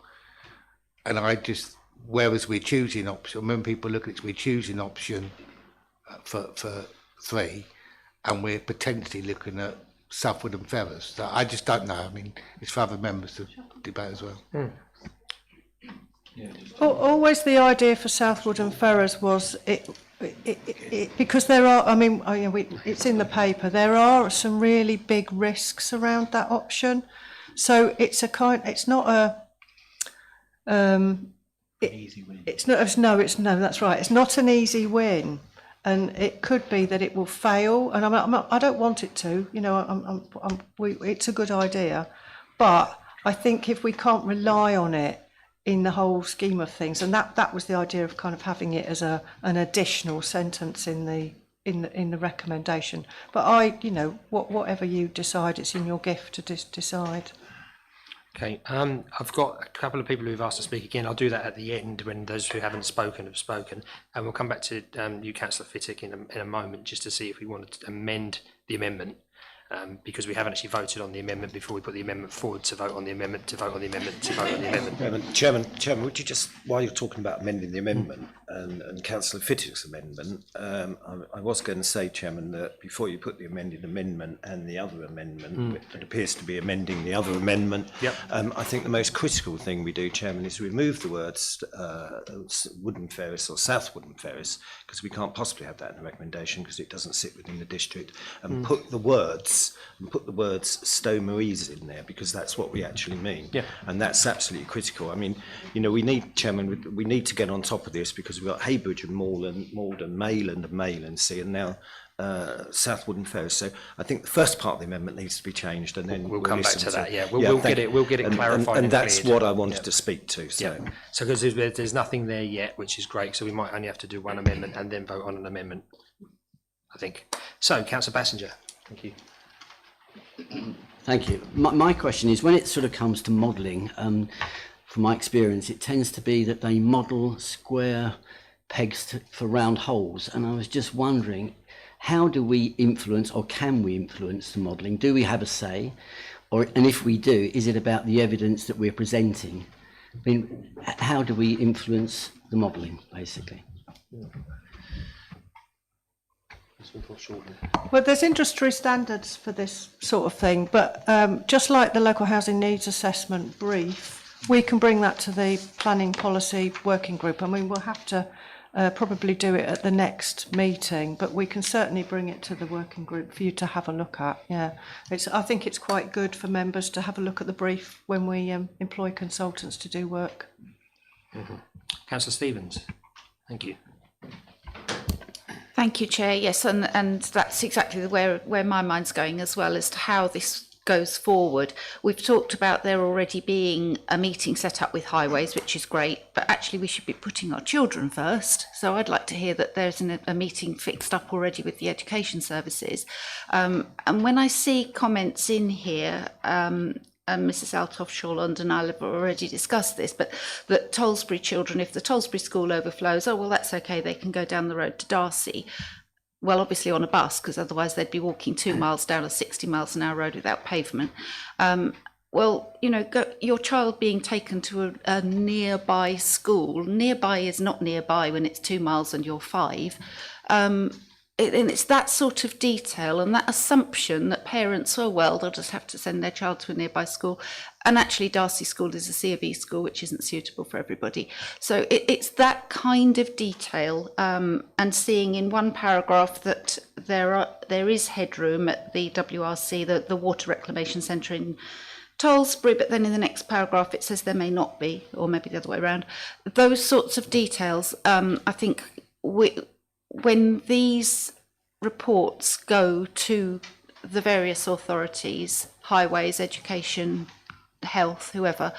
And whereas we're choosing option, when people look at it, we're choosing option for 3, and we're potentially looking at Southwood and Ferrers. So I just don't know. I mean, it's for other members to debate as well. Always the idea for Southwood and Ferrers was because there are, I mean, it's in the paper, there are some really big risks around that option. So it's not a, that's right. It's not an easy win, and it could be that it will fail. And I don't want it to. You know, it's a good idea, but I think if we can't rely on it in the whole scheme of things, and that was the idea of kind of having it as an additional sentence in the recommendation. But whatever you decide, it's in your gift to decide. Okay, I've got a couple of people who've asked to speak again. I'll do that at the end when those who haven't spoken have spoken, and we'll come back to you, Councillor Fittick, in a moment, just to see if we wanted to amend the amendment. because we haven't actually voted on the amendment before we put the amendment forward to vote on the amendment, to vote on the amendment, to vote on the amendment. Chairman, would you just, while you're talking about amending the amendment and Councillor Fittick's amendment, I was going to say, Chairman, that before you put the amended amendment and the other amendment, it appears to be amending the other amendment. Yep. I think the most critical thing we do, Chairman, is remove the words Wooden Ferris or South Wooden Ferris, because we can't possibly have that in the recommendation because it doesn't sit within the district, and put the words Stowe Maries in there, because that's what we actually mean. Yeah. And that's absolutely critical. I mean, you know, we need, Chairman, we need to get on top of this, because we've got Haybridge and Maldon, Mayland and Mayland, and now South Wooden Ferris. So I think the first part of the amendment needs to be changed, and then we'll come back to that. Yeah, we'll get it clarified. And that's cleared. What I wanted to speak to. So, yeah. So because there's nothing there yet, which is great. So we might only have to do one amendment and then vote on an amendment, I think. So, Councillor Bassinger, thank you. Thank you. My question is, when it sort of comes to modelling, from my experience, it tends to be that they model square pegs for round holes. And I was just wondering, how do we influence, or can we influence the modelling? Do we have a say? And if we do, is it about the evidence that we're presenting? I mean, how do we influence the modelling, basically? Well, there's industry standards for this sort of thing, but just like the local housing needs assessment brief, we can bring that to the planning policy working group. I mean, we'll have to probably do it at the next meeting, but we can certainly bring it to the working group for you to have a look at. Yeah, I think it's quite good for members to have a look at the brief when we employ consultants to do work. Councillor Stevens, thank you. Thank you, Chair. Yes, and that's exactly where my mind's going as well, as to how this goes forward. We've talked about there already being a meeting set up with Highways, which is great, but actually we should be putting our children first. So I'd like to hear that there's a meeting fixed up already with the education services. And when I see comments in here, and Mrs. Althoff-Shawland and I have already discussed this, but that Tolsbury children, if the Tolsbury school overflows, oh, well, that's okay, they can go down the road to Darcy. Well, obviously on a bus, because otherwise they'd be walking 2 miles down a 60 miles an hour road without pavement. Well, you know, your child being taken to a nearby school, nearby is not nearby when it's 2 miles and you're 5. And it's that sort of detail and that assumption that parents, oh, well, they'll just have to send their child to a nearby school. And actually, Darcy School is a C of E school, which isn't suitable for everybody. So it's that kind of detail, and seeing in one paragraph that there is headroom at the WRC, the Water Reclamation Centre in Tolsbury, but then in the next paragraph it says there may not be, or maybe the other way around. Those sorts of details, I think when these reports go to the various authorities, Highways, Education, Health, whoever,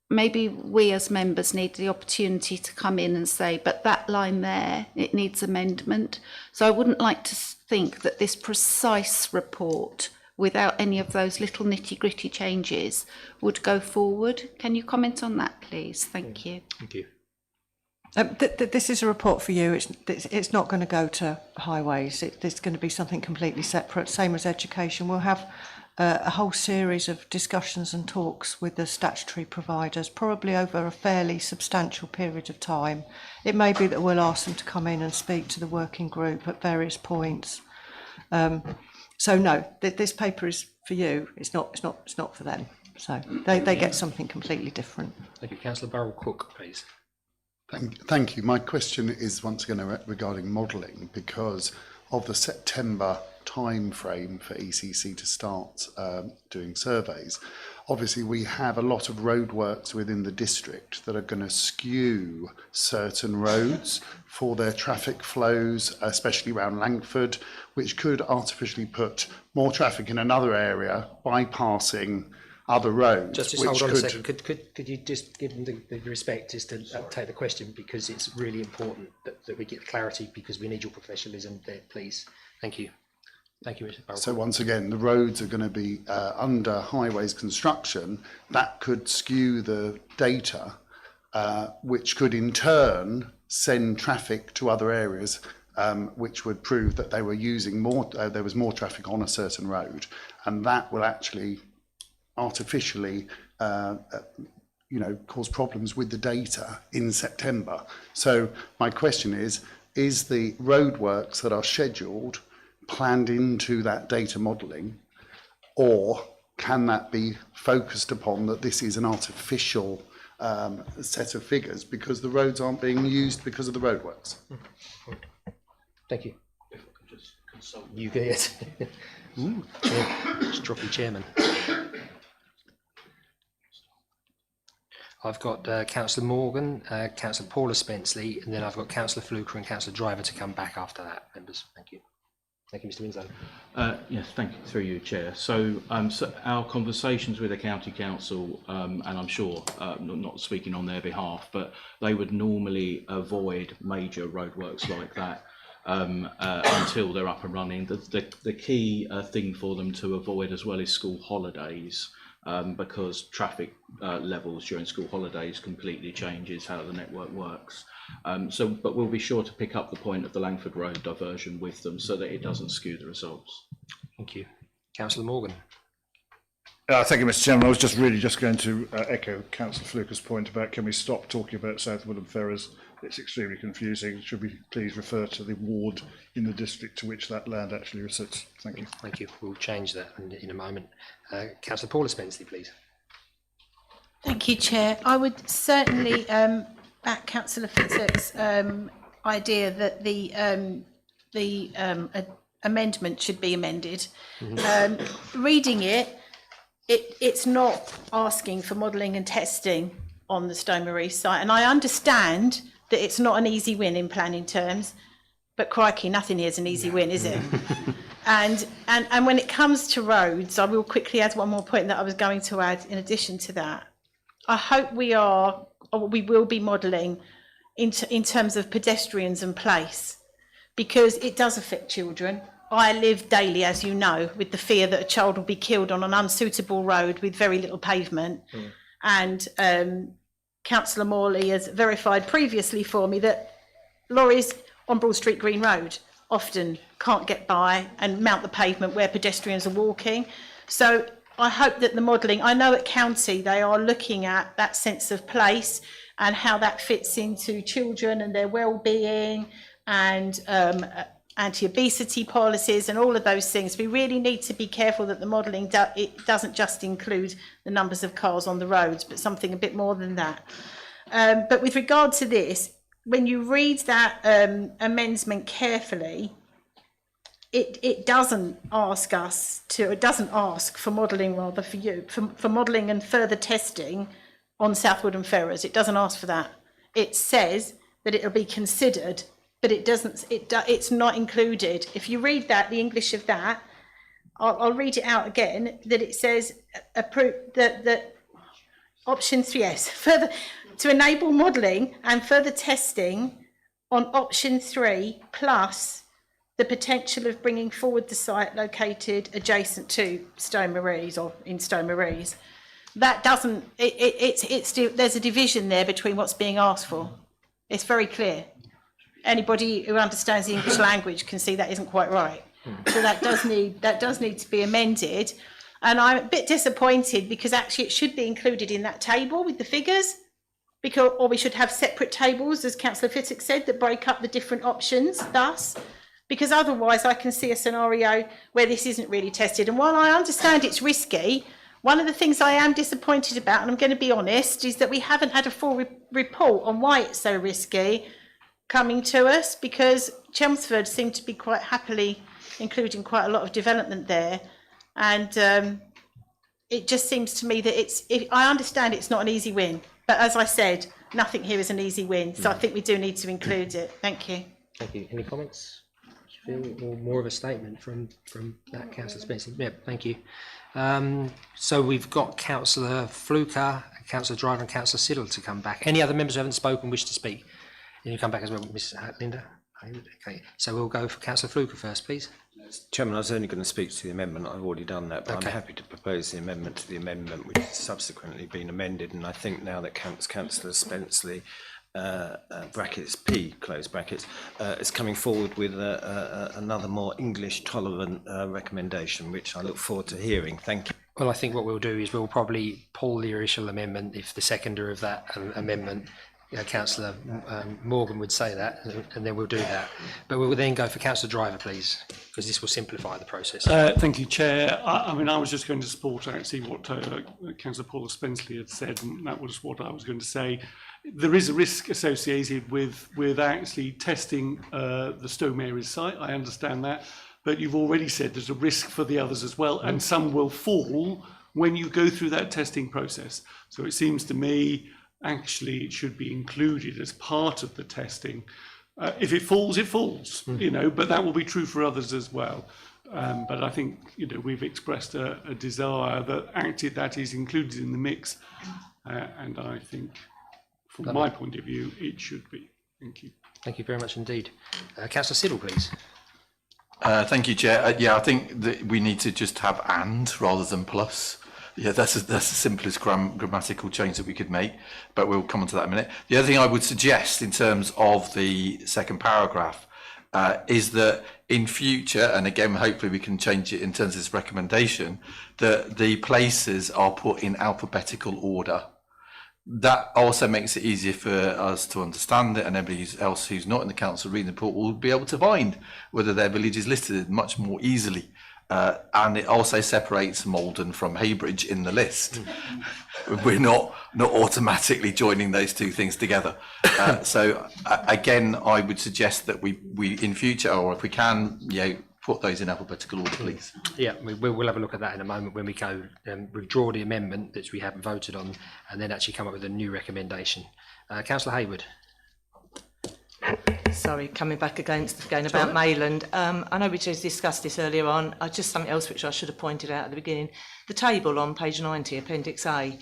maybe we as members need the opportunity to come in and say, but that line there, it needs amendment. So I wouldn't like to think that this precise report, without any of those little nitty-gritty changes, would go forward. Can you comment on that, please? Thank you. Thank you. This is a report for you. It's not going to go to Highways. It's going to be something completely separate, same as education. We'll have a whole series of discussions and talks with the statutory providers, probably over a fairly substantial period of time. It may be that we'll ask them to come in and speak to the working group at various points. So no, this paper is for you. It's not for them. So they get something completely different. Thank you, Councillor Barrell-Cook, please. Thank you. My question is once again regarding modelling, because of the September time frame for ECC to start doing surveys. Obviously, we have a lot of roadworks within the district that are going to skew certain roads for their traffic flows, especially around Langford, which could artificially put more traffic in another area, bypassing other roads. Just hold on a second. Could you just give them the respect just to take the question, because it's really important that we get clarity, because we need your professionalism there, please. Thank you. Thank you, Mr. Barrell. So once again, the roads are going to be under Highways construction. That could skew the data, which could in turn send traffic to other areas. which would prove that they were using more, there was more traffic on a certain road, and that will actually artificially cause problems with the data in September. So my question is the roadworks that are scheduled planned into that data modelling, or can that be focused upon that this is an artificial set of figures because the roads aren't being used because of the roadworks? Thank you. If I could just consult. You get it. Stroppy chairman. I've got Councillor Morgan, Councillor Paula Spenceley, and then I've got Councillor Fluker and Councillor Driver to come back after that, members. Thank you. Thank you, Mr. Winslow. Yes, thank you, through you, Chair. So, so our conversations with the County Council, and I'm sure, not speaking on their behalf, but they would normally avoid major roadworks like that until they're up and running. The key thing for them to avoid as well is school holidays, because traffic levels during school holidays completely changes how the network works. But we'll be sure to pick up the point of the Langford Road diversion with them so that it doesn't skew the results. Thank you. Councillor Morgan. Thank you, Mr. Chairman. I was just going to echo Councillor Fluker's point about can we stop talking about South Woodham Ferrers. It's extremely confusing. Should we please refer to the ward in the district to which that land actually sits? Thank you. Thank you. We'll change that in a moment. Councillor Paula Spenceley, please. Thank you, Chair. I would certainly back Councillor Fitzek's idea that the amendment should be amended. Reading it, it's not asking for modelling and testing on the Stone Marie site, and I understand that it's not an easy win in planning terms, but crikey, nothing here is an easy win, is it? And when it comes to roads, I will quickly add one more point that I was going to add in addition to that. I hope we will be modelling in terms of pedestrians and place, because it does affect children. I live daily, as you know, with the fear that a child will be killed on an unsuitable road with very little pavement. And Councillor Morley has verified previously for me that lorries on Broad Street Green Road often can't get by and mount the pavement where pedestrians are walking. So I hope that the modelling, I know at County they are looking at that sense of place and how that fits into children and their well-being and anti-obesity policies and all of those things. We really need to be careful that the modelling it doesn't just include the numbers of cars on the roads, but something a bit more than that. But with regard to this, when you read that amendment carefully, it doesn't ask us to, it doesn't ask for modelling rather for you, for modelling and further testing on South Woodham Ferrers. It doesn't ask for that. It says that it'll be considered, but it doesn't, it's not included. If you read that, the English of that, I'll read it out again, that it says, that option 3, yes, further, to enable modelling and further testing on option 3, plus the potential of bringing forward the site located adjacent to Stone Maries or in Stone Maries. That doesn't, it's there's a division there between what's being asked for. It's very clear. Anybody who understands the English language can see that isn't quite right. So that does need to be amended. And I'm a bit disappointed because actually it should be included in that table with the figures, because, or we should have separate tables, as Councillor Fittick said, that break up the different options thus, because otherwise I can see a scenario where this isn't really tested. And while I understand it's risky, one of the things I am disappointed about, and I'm going to be honest, is that we haven't had a full report on why it's so risky coming to us, because Chelmsford seemed to be quite happily including quite a lot of development there. And it just seems to me that I understand it's not an easy win, but as I said, nothing here is an easy win. So I think we do need to include it. Thank you. Thank you. Any comments? Or more of a statement from that, Councillor Spencer? Yeah, thank you. So we've got Councillor Fluker, Councillor Driver and Councillor Siddle to come back. Any other members who haven't spoken wish to speak? And you come back as well, Ms. Linda? Okay, so we'll go for Councillor Fluker first, please. Chairman, I was only going to speak to the amendment. I've already done that, but okay. I'm happy to propose the amendment to the amendment which has subsequently been amended. And I think now that Councillor Spenceley brackets P, close brackets, is coming forward with another more English tolerant recommendation, which I look forward to hearing. Thank you. Well, I think what we'll do is we'll probably pull the initial amendment if the seconder of that amendment, Councillor Morgan, would say that, and then we'll do that. But we'll then go for Councillor Driver, please, because this will simplify the process. Thank you, Chair. I mean, I was just going to support actually what Councillor Paula Spenceley had said, and that was what I was going to say. There is a risk associated with actually testing the Stowe Mary's site. I understand that. But you've already said there's a risk for the others as well, and some will fall when you go through that testing process. So it seems to me, actually, it should be included as part of the testing. If it falls, it falls, you know, but that will be true for others as well. But I think, you know, we've expressed a desire that that is included in the mix, and I think, from my point of view, it should be. Thank you. Thank you very much indeed. Councillor Siddle, please. Thank you, Chair. Yeah, I think that we need to just have and rather than plus. Yeah, that's the simplest grammatical change that we could make, but we'll come on to that in a minute. The other thing I would suggest in terms of the second paragraph is that in future, and again, hopefully we can change it in terms of this recommendation, that the places are put in alphabetical order. That also makes it easier for us to understand it, and everybody else who's not in the council reading the report will be able to find whether their village is listed much more easily. And it also separates Maldon from Heybridge in the list. We're not automatically joining those two things together. So again, I would suggest that we in future, or if we can, put those in alphabetical order, please. Yeah, we'll have a look at that in a moment when we go withdraw the amendment that we haven't voted on, and then actually come up with a new recommendation. Councillor Hayward. Sorry, coming back again about Mayland. I know we just discussed this earlier on. Just something else which I should have pointed out at the beginning. The table on page 90, Appendix A.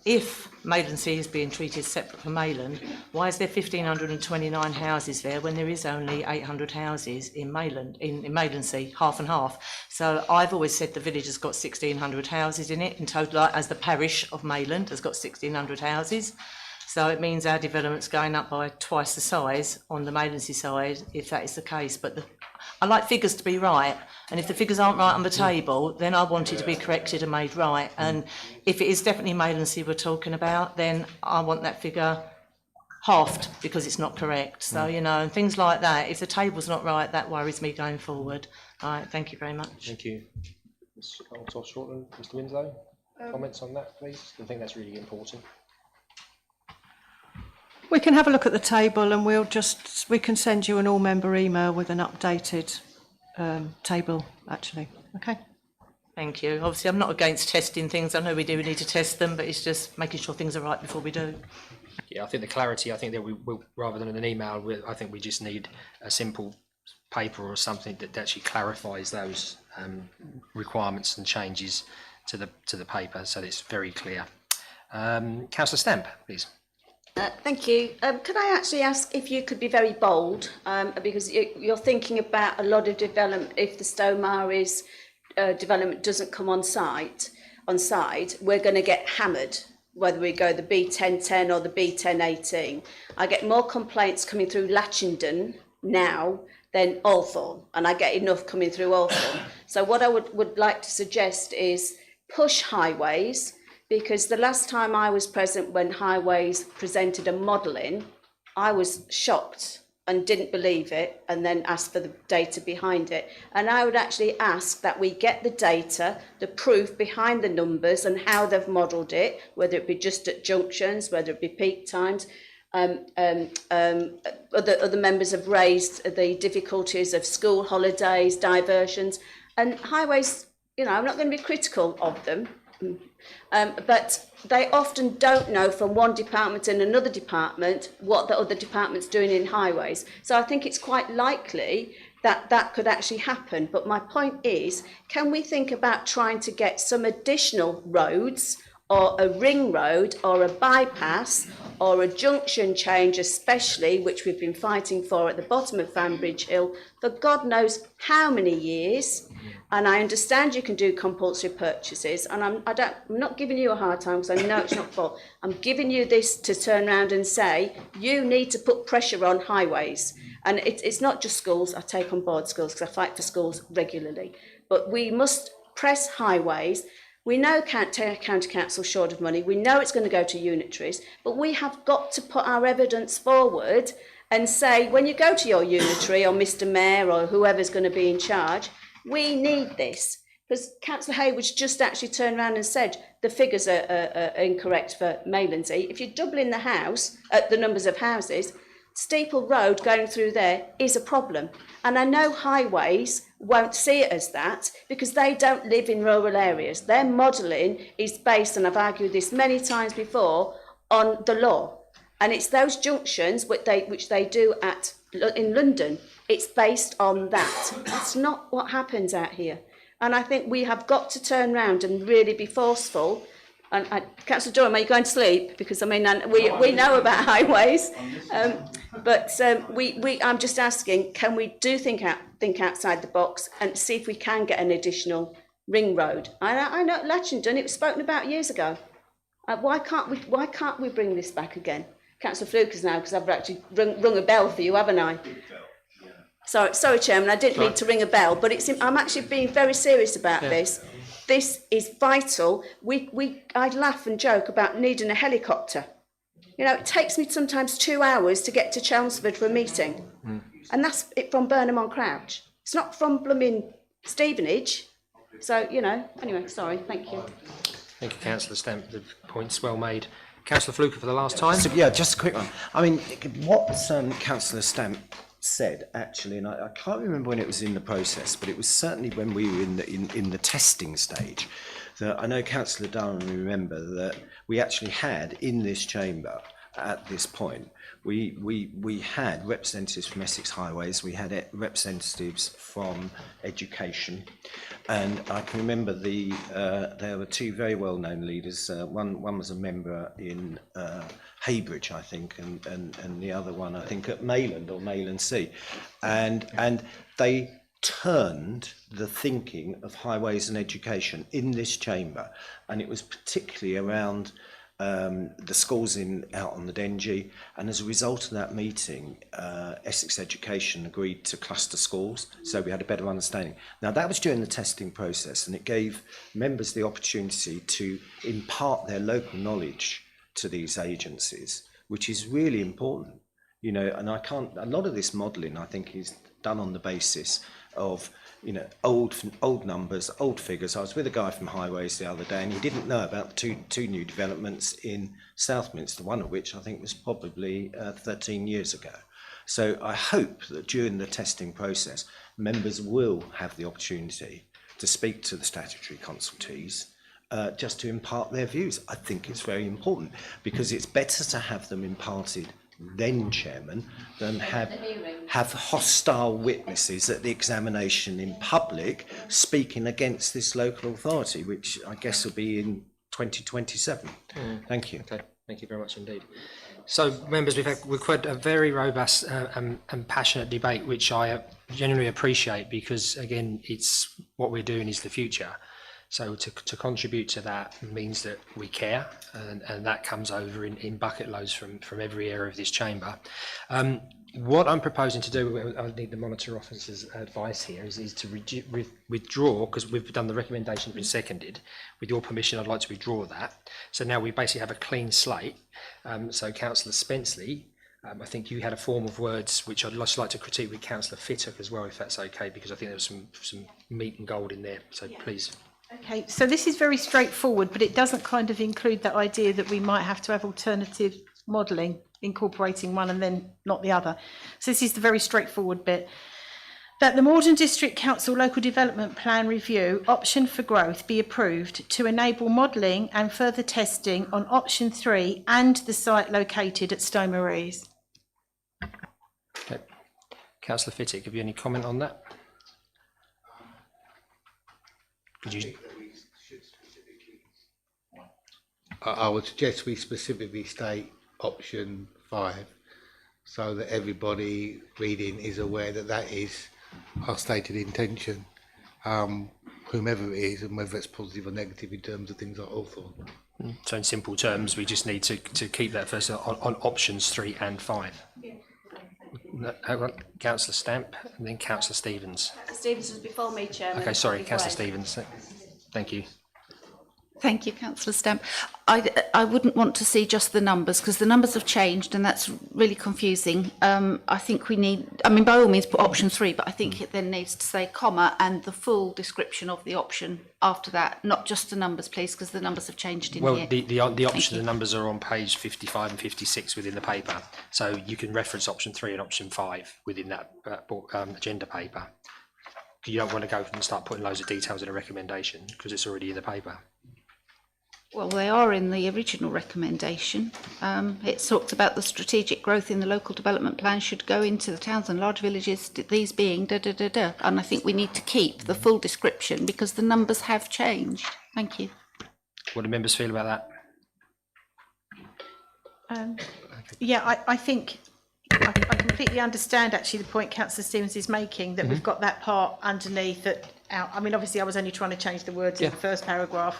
If Mayland C is being treated separate from Mayland, why is there 1,529 houses there when there is only 800 houses in Mayland, in Mayland C, half and half? So I've always said the village has got 1,600 houses in it in total, as the parish of Mayland has got 1,600 houses. So it means our development's going up by twice the size on the Mayland C side, if that is the case. But I like figures to be right, and if the figures aren't right on the table, then I want it to be corrected and made right. And if it is definitely Mayland C we're talking about, then I want that figure halved because it's not correct. So, you know, and things like that. If the table's not right, that worries me going forward. All right, thank you very much. Thank you. Mr. Winslow, comments on that, please? I think that's really important. We can have a look at the table, and we can send you an all-member email with an updated table, actually. Okay. Thank you. Obviously, I'm not against testing things. I know we do need to test them, but it's just making sure things are right before we do. Yeah, I think the clarity, I think that we will, rather than an email, I think we just need a simple paper or something that actually clarifies those requirements and changes to the paper, so that it's very clear. Councillor Stamp, please. Thank you. Could I actually ask if you could be very bold, because you're thinking about a lot of development. If the Stowe Mary's development doesn't come on site, we're going to get hammered, whether we go the B1010 or the B1018. I get more complaints coming through Latchington now than Althorn, and I get enough coming through Althorn. So what I would like to suggest is push highways, because the last time I was present when highways presented a modelling, I was shocked and didn't believe it, and then asked for the data behind it. And I would actually ask that we get the data, the proof behind the numbers and how they've modelled it, whether it be just at junctions, whether it be peak times. Other members have raised the difficulties of school holidays, diversions, and highways, you know, I'm not going to be critical of them. But they often don't know from one department and another department what the other department's doing in highways. So I think it's quite likely that that could actually happen. But my point is, can we think about trying to get some additional roads or a ring road or a bypass or a junction change especially, which we've been fighting for at the bottom of Fanbridge Hill for God knows how many years. And I understand you can do compulsory purchases, and I'm not giving you a hard time because I know it's not fault. I'm giving you this to turn around and say, you need to put pressure on highways. And it's not just schools. I take on board schools because I fight for schools regularly. But we must press highways. We know County Council short of money. We know it's going to go to unitaries, but we have got to put our evidence forward and say, when you go to your unitary or Mr Mayor or whoever's going to be in charge, we need this. Because Councillor Hayward's just actually turned around and said the figures are incorrect for Mayland. If you're doubling the numbers of houses, Steeple Road going through there is a problem. And I know highways won't see it as that because they don't live in rural areas. Their modelling is based, and I've argued this many times before, on the law. And it's those junctions which they do in London. It's based on that. That's not what happens out here. And I think we have got to turn around and really be forceful. And Councillor Durham, are you going to sleep? Because I mean, we know about highways, but I'm just asking: can we think outside the box and see if we can get an additional ring road? I know at Latchington it was spoken about years ago. Why can't we bring this back again? Councillor Flukas now, because I've actually rung a bell for you, haven't I? Sorry, Chairman, I didn't mean to ring a bell, but I'm actually being very serious about this. This is vital. I'd laugh and joke about needing a helicopter. You know, it takes me sometimes 2 hours to get to Chelmsford for a meeting. And that's it from Burnham on Crouch. It's not from blooming Stevenage. So, you know, anyway, sorry, thank you. Thank you, Councillor Stamp. The point's well made. Councillor Fluker for the last time. So, yeah, just a quick one. I mean, what Councillor Stamp said actually, and I can't remember when it was in the process, but it was certainly when we were in the testing stage. That I know Councillor Durham will remember that we actually had in this chamber at this point. We had representatives from Essex Highways, we had representatives from Education, and I can remember there were two very well-known leaders. One was a member in Heybridge, I think, and the other one, I think, at Mayland or Mayland C, and they turned the thinking of highways and education in this chamber, and it was particularly around the schools out on the Dengie, and as a result of that meeting, Essex Education agreed to cluster schools, so we had a better understanding. Now that was during the testing process, and it gave members the opportunity to impart their local knowledge to these agencies, which is really important, you know. And a lot of this modelling, I think, is done on the basis of, you know, old numbers, old figures. I was with a guy from Highways the other day, and he didn't know about the two new developments in Southminster, one of which I think was probably 13 years ago. So I hope that during the testing process, members will have the opportunity to speak to the statutory consultees, just to impart their views. I think it's very important, because it's better to have them imparted then, Chairman, than have hostile witnesses at the examination in public speaking against this local authority, which I guess will be in 2027. Thank you. Okay, thank you very much indeed. So, members, we've had a very robust and passionate debate, which I genuinely appreciate, because again, it's what we're doing is the future. So to contribute to that means that we care, and that comes over in bucket loads from every area of this chamber. What I'm proposing to do, I need the monitor officer's advice here, is to withdraw, because we've done the recommendation, been seconded. With your permission, I'd like to withdraw that. So now we basically have a clean slate. So Councillor Spenceley, I think you had a form of words which I'd just like to critique with Councillor Fittock as well, if that's okay, because I think there was some meat and gold in there. So please. Okay, so this is very straightforward, but it doesn't kind of include that idea that we might have to have alternative modelling, incorporating one and then not the other. So this is the very straightforward bit. That the Maldon District Council Local Development Plan Review option for growth be approved to enable modelling and further testing on option 3 and the site located at Stowe Maries. Okay. Councillor Fittock, have you any comment on that? Could you? I would suggest we specifically state option 5 so that everybody reading is aware that that is our stated intention, whomever it is, and whether it's positive or negative in terms of things like Hawthorne. So in simple terms, we just need to keep that first on options 3 and 5. Councillor Stamp and then Councillor Stevens. Stevens was before me, Chairman. Okay, sorry, That'd be Councillor great. Stevens. Thank you. Thank you, Councillor Stamp. I wouldn't want to see just the numbers because the numbers have changed and that's really confusing. I think we need, I mean, by all means put option 3, but I think it then needs to say comma and the full description of the option after that, not just the numbers, please, because the numbers have changed in here. The option, the numbers are on page 55 and 56 within the paper. So you can reference option 3 and option 5 within that agenda paper. You don't want to go and start putting loads of details in a recommendation because it's already in the paper. Well, they are in the original recommendation. It talks about the strategic growth in the local development plan should go into the towns and large villages, these being da-da-da-da. And I think we need to keep the full description because the numbers have changed. Thank you. What do members feel about that? Yeah, I think I completely understand actually the point Councillor Stevens is making, that we've got that part underneath that out. I mean, obviously I was only trying to change the words in the first paragraph,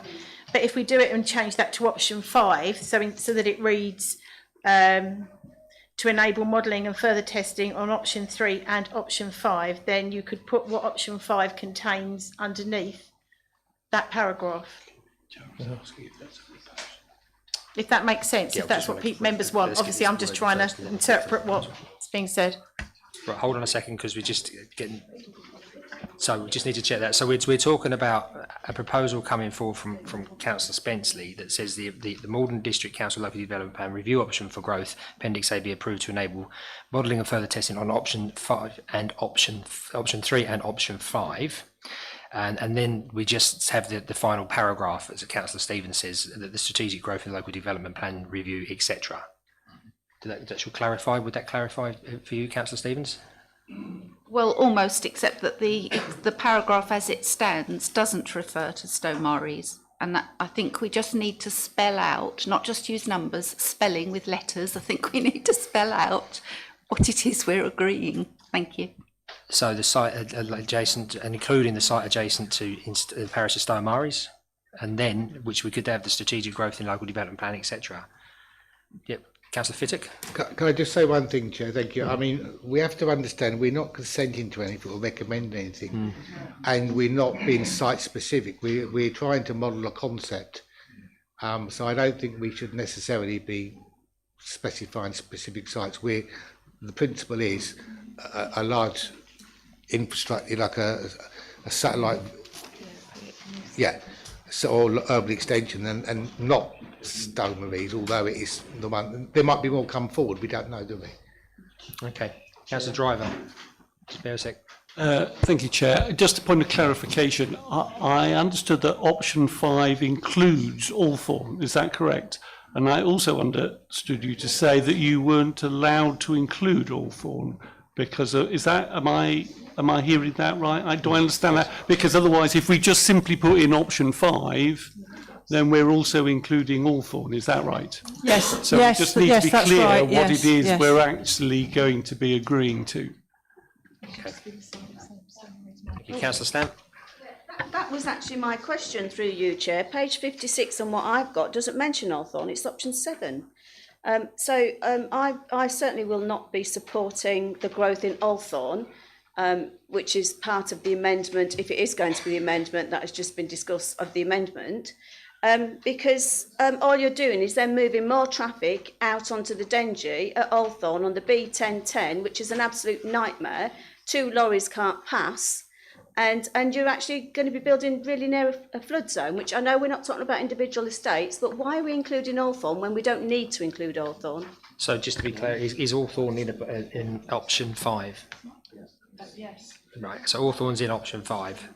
but if we do it and change that to option 5, so that it reads to enable modelling and further testing on option 3 and option 5, then you could put what option 5 contains underneath that paragraph. If that makes sense, if that's what members want. Obviously, I'm just trying to interpret what's being said. Right, hold on a second, because we're just getting... So we just need to check that. So we're talking about a proposal coming forward from Councillor Spenceley that says the Maldon District Council Local Development Plan review option for growth, Appendix A, be approved to enable modelling and further testing on option 5 and option 3 and option 5. And then we just have the final paragraph, as Councillor Stevens says, that the strategic growth and local development plan review, etc. That should clarify. Would that clarify for you, Councillor Stevens? Well, almost, except that the paragraph as it stands doesn't refer to Stomaries. And that, I think we just need to spell out, not just use numbers, spelling with letters. I think we need to spell out what it is we're agreeing. Thank you. So the site adjacent, and including the site adjacent to the parish of Stomaries, and then, which we could have the strategic growth in local development plan, etc. Yep. Councillor Fittock? Can I just say one thing, Chair? Thank you. I mean, we have to understand we're not consenting to anything or recommending anything, and we're not being site-specific. We're trying to model a concept. So I don't think we should necessarily be specifying specific sites. The principle is a large infrastructure, like a satellite, or urban extension, and not Stomaries, although it is the one. There might be more come forward, we don't know, do we? Okay. Councillor Driver, just bear a sec. Thank you, Chair. Just a point of clarification. I understood that option 5 includes Hawthorne. Is that correct? And I also understood you to say that you weren't allowed to include Hawthorne because is that, am I hearing that right? Do I understand that? Because otherwise, if we just simply put in option 5, then we're also including Hawthorne. Is that right? Yes. So yes, we just need yes, to be that's clear right. what it is yes. we're actually going to be agreeing to. Okay. Thank you, Councillor Stamp. That was actually my question through you, Chair. Page 56 on what I've got doesn't mention Hawthorne, it's option 7. I certainly will not be supporting the growth in Hawthorne, which is part of the amendment, if it is going to be the amendment that has just been discussed of the amendment, because all you're doing is then moving more traffic out onto the Dengie at Hawthorne on the B1010, which is an absolute nightmare. 2 lorries can't pass. And you're actually going to be building really near a flood zone, which I know we're not talking about individual estates, but why are we including Hawthorne when we don't need to include Hawthorne? So just to be clear, is Hawthorne in option 5? Yes. Right, so Hawthorne's in option 5.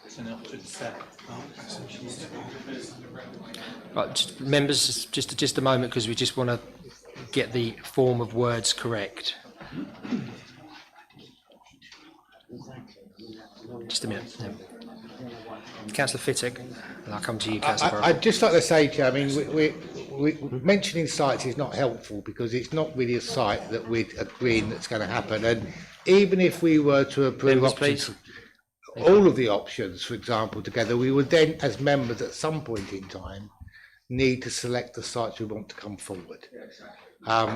It's an option 7. Right, members, just a moment, because we just want to get the form of words correct. Just a minute. Councillor Fittock, and I'll come to you, Councillor Burrow. I'd just like to say, Chair, I mean, we mentioning sites is not helpful because it's not really a site that we're agreeing that's going to happen. And even if we were to approve options, all of the options, for example, together, we would then, as members at some point in time, need to select the sites we want to come forward.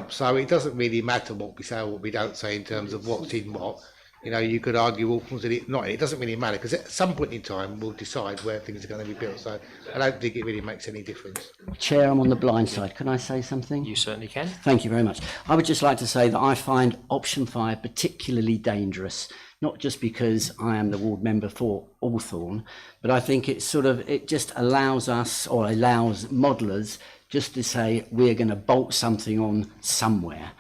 So it doesn't really matter what we say or what we don't say in terms of what's in what. You know, you could argue all things that it not. It doesn't really matter because at some point in time we'll decide where things are going to be built. So I don't think it really makes any difference. Chair, I'm on the blind side. Can I say something? You certainly can. Thank you very much. I would just like to say that I find option 5 particularly dangerous, not just because I am the ward member for Hawthorne, but I think it's it just allows us, or allows modellers, just to say we're going to bolt something on somewhere.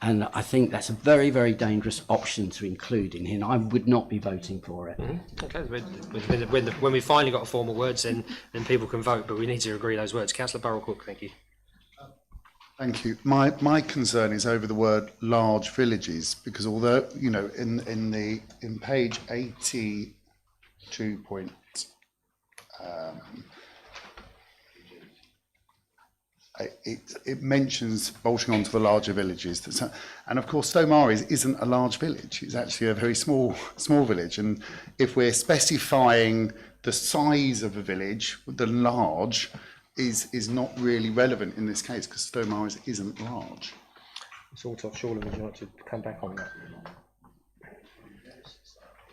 And I think that's a very, very dangerous option to include in here. And I would not be voting for it. Okay, when we finally got formal words, then people can vote, but we need to agree those words. Councillor Burrell-Cook, thank you. Thank you. My concern is over the word large villages, because although, you know, in page 82 point, it mentions bolting onto the larger villages. And of course, Stow-Maries isn't a large village. It's actually a very small village. And if we're specifying the size of a village, the large is not really relevant in this case because Stow-Maries isn't large. Sort of, Shawlin, would you like to come back on that?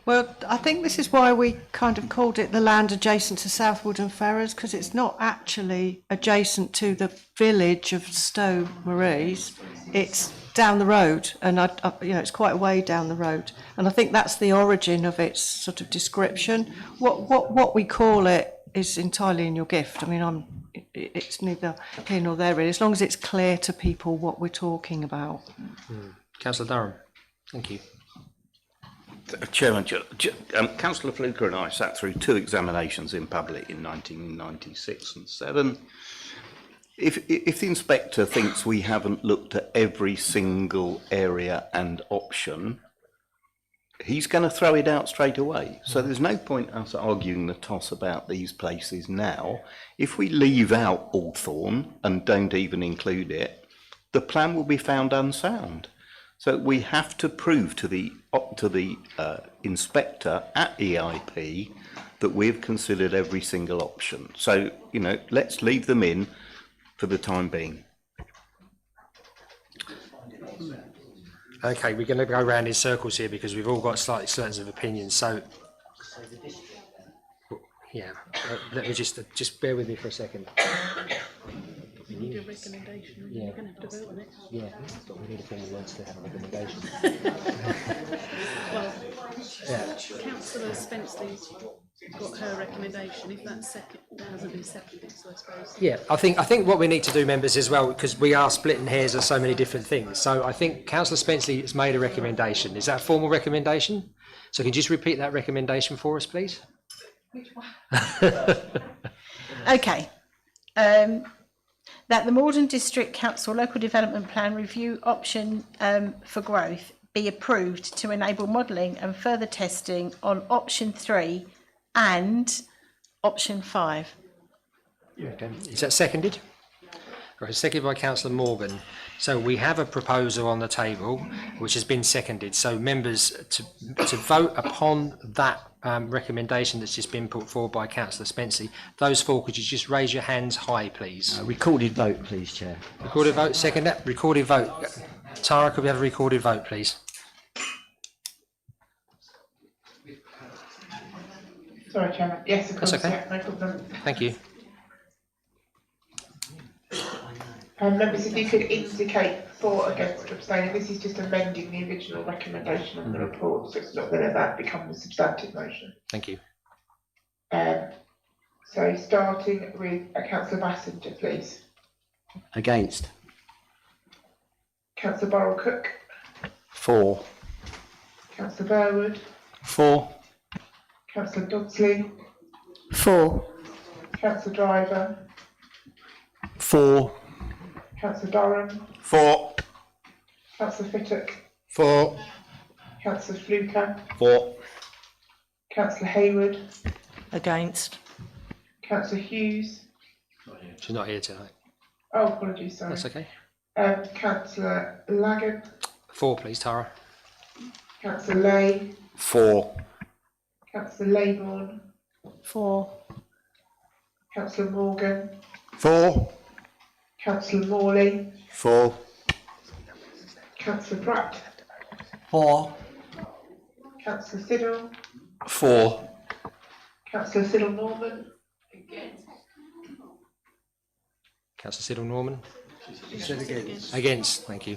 Well, I think this is why we kind of called it the land adjacent to Southwood and Ferrers, because it's not actually adjacent to the village of Stow-Maries. It's down the road, and you know, it's quite a way down the road. And I think that's the origin of its sort of description. What we call it is entirely in your gift. I mean, it's neither here nor there really, as long as it's clear to people what we're talking about. Councillor Durham, thank you. Chairman, Councillor Fluker and I sat through 2 examinations in public in 1996 and 7. If the inspector thinks we haven't looked at every single area and option, he's going to throw it out straight away. So there's no point us arguing the toss about these places now. If we leave out Hawthorne and don't even include it, the plan will be found unsound. So we have to prove to the inspector at EIP that we've considered every single option. So, you know, let's leave them in for the time being. Okay, we're going to go around in circles here because we've all got slightly certain opinions. So, yeah, let me just bear with me for a second. We need a recommendation. Yeah. You're going to have to vote on it. Yeah, but we need a formal words to have a recommendation. Well, Councillor Spenceley's got her recommendation. If that hasn't been seconded, so I suppose. Yeah, I think what we need to do, members, as well, because we are splitting hairs on so many different things. So I think Councillor Spenceley has made a recommendation. Is that a formal recommendation? So can you just repeat that recommendation for us, please? Which one? Okay. That the Maldon District Council Local Development Plan review option for growth be approved to enable modelling and further testing on option 3 and option 5. Okay. Is that seconded? Right, seconded by Councillor Morgan. So we have a proposal on the table which has been seconded. So members, to vote upon that recommendation that's just been put forward by Councillor Spenceley, those four, could you just raise your hands high, please? Recorded vote, please, Chair. Recorded vote, second that. Recorded vote. Tara, could we have a recorded vote, please? Sorry, Chairman. Yes, of course. That's okay. Yeah, no problem. Thank you. Members, if you could indicate for, against, or abstaining. This is just amending the original recommendation of the report, so it's not going to that become a substantive motion. Thank you. So starting with Councillor Bassenger, please. Against. Councillor Burrell-Cook. 4. Councillor Burwood. 4. Councillor Dodsley. 4. Councillor Driver. 4. Councillor Durham. 4. Councillor Fittock. 4. Councillor Fluker. 4. Councillor Hayward. Against. Councillor Hughes. She's not here tonight. Oh, apologies, sorry. That's okay. Councillor Lagan. 4, please, Tara. Councillor Lay. 4. Councillor Laybourne. 4. Councillor Morgan. 4. Councillor Morley. 4. Councillor Pratt. 4. Councillor Siddle. 4. Councillor Siddle Norman. Councillor Siddle Norman. She said against. Against, thank you.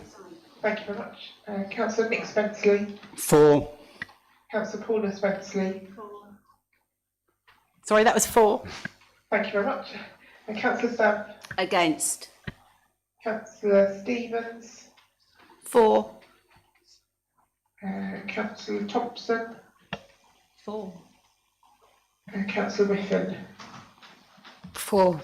Thank you very much. Councillor Nick Spenceley. 4. Councillor Paula Spenceley. Sorry, that was 4. Thank you very much. Councillor Stamp. Against. Councillor Stevens. 4. Councillor Thompson. 4. Councillor Whiffen. 4.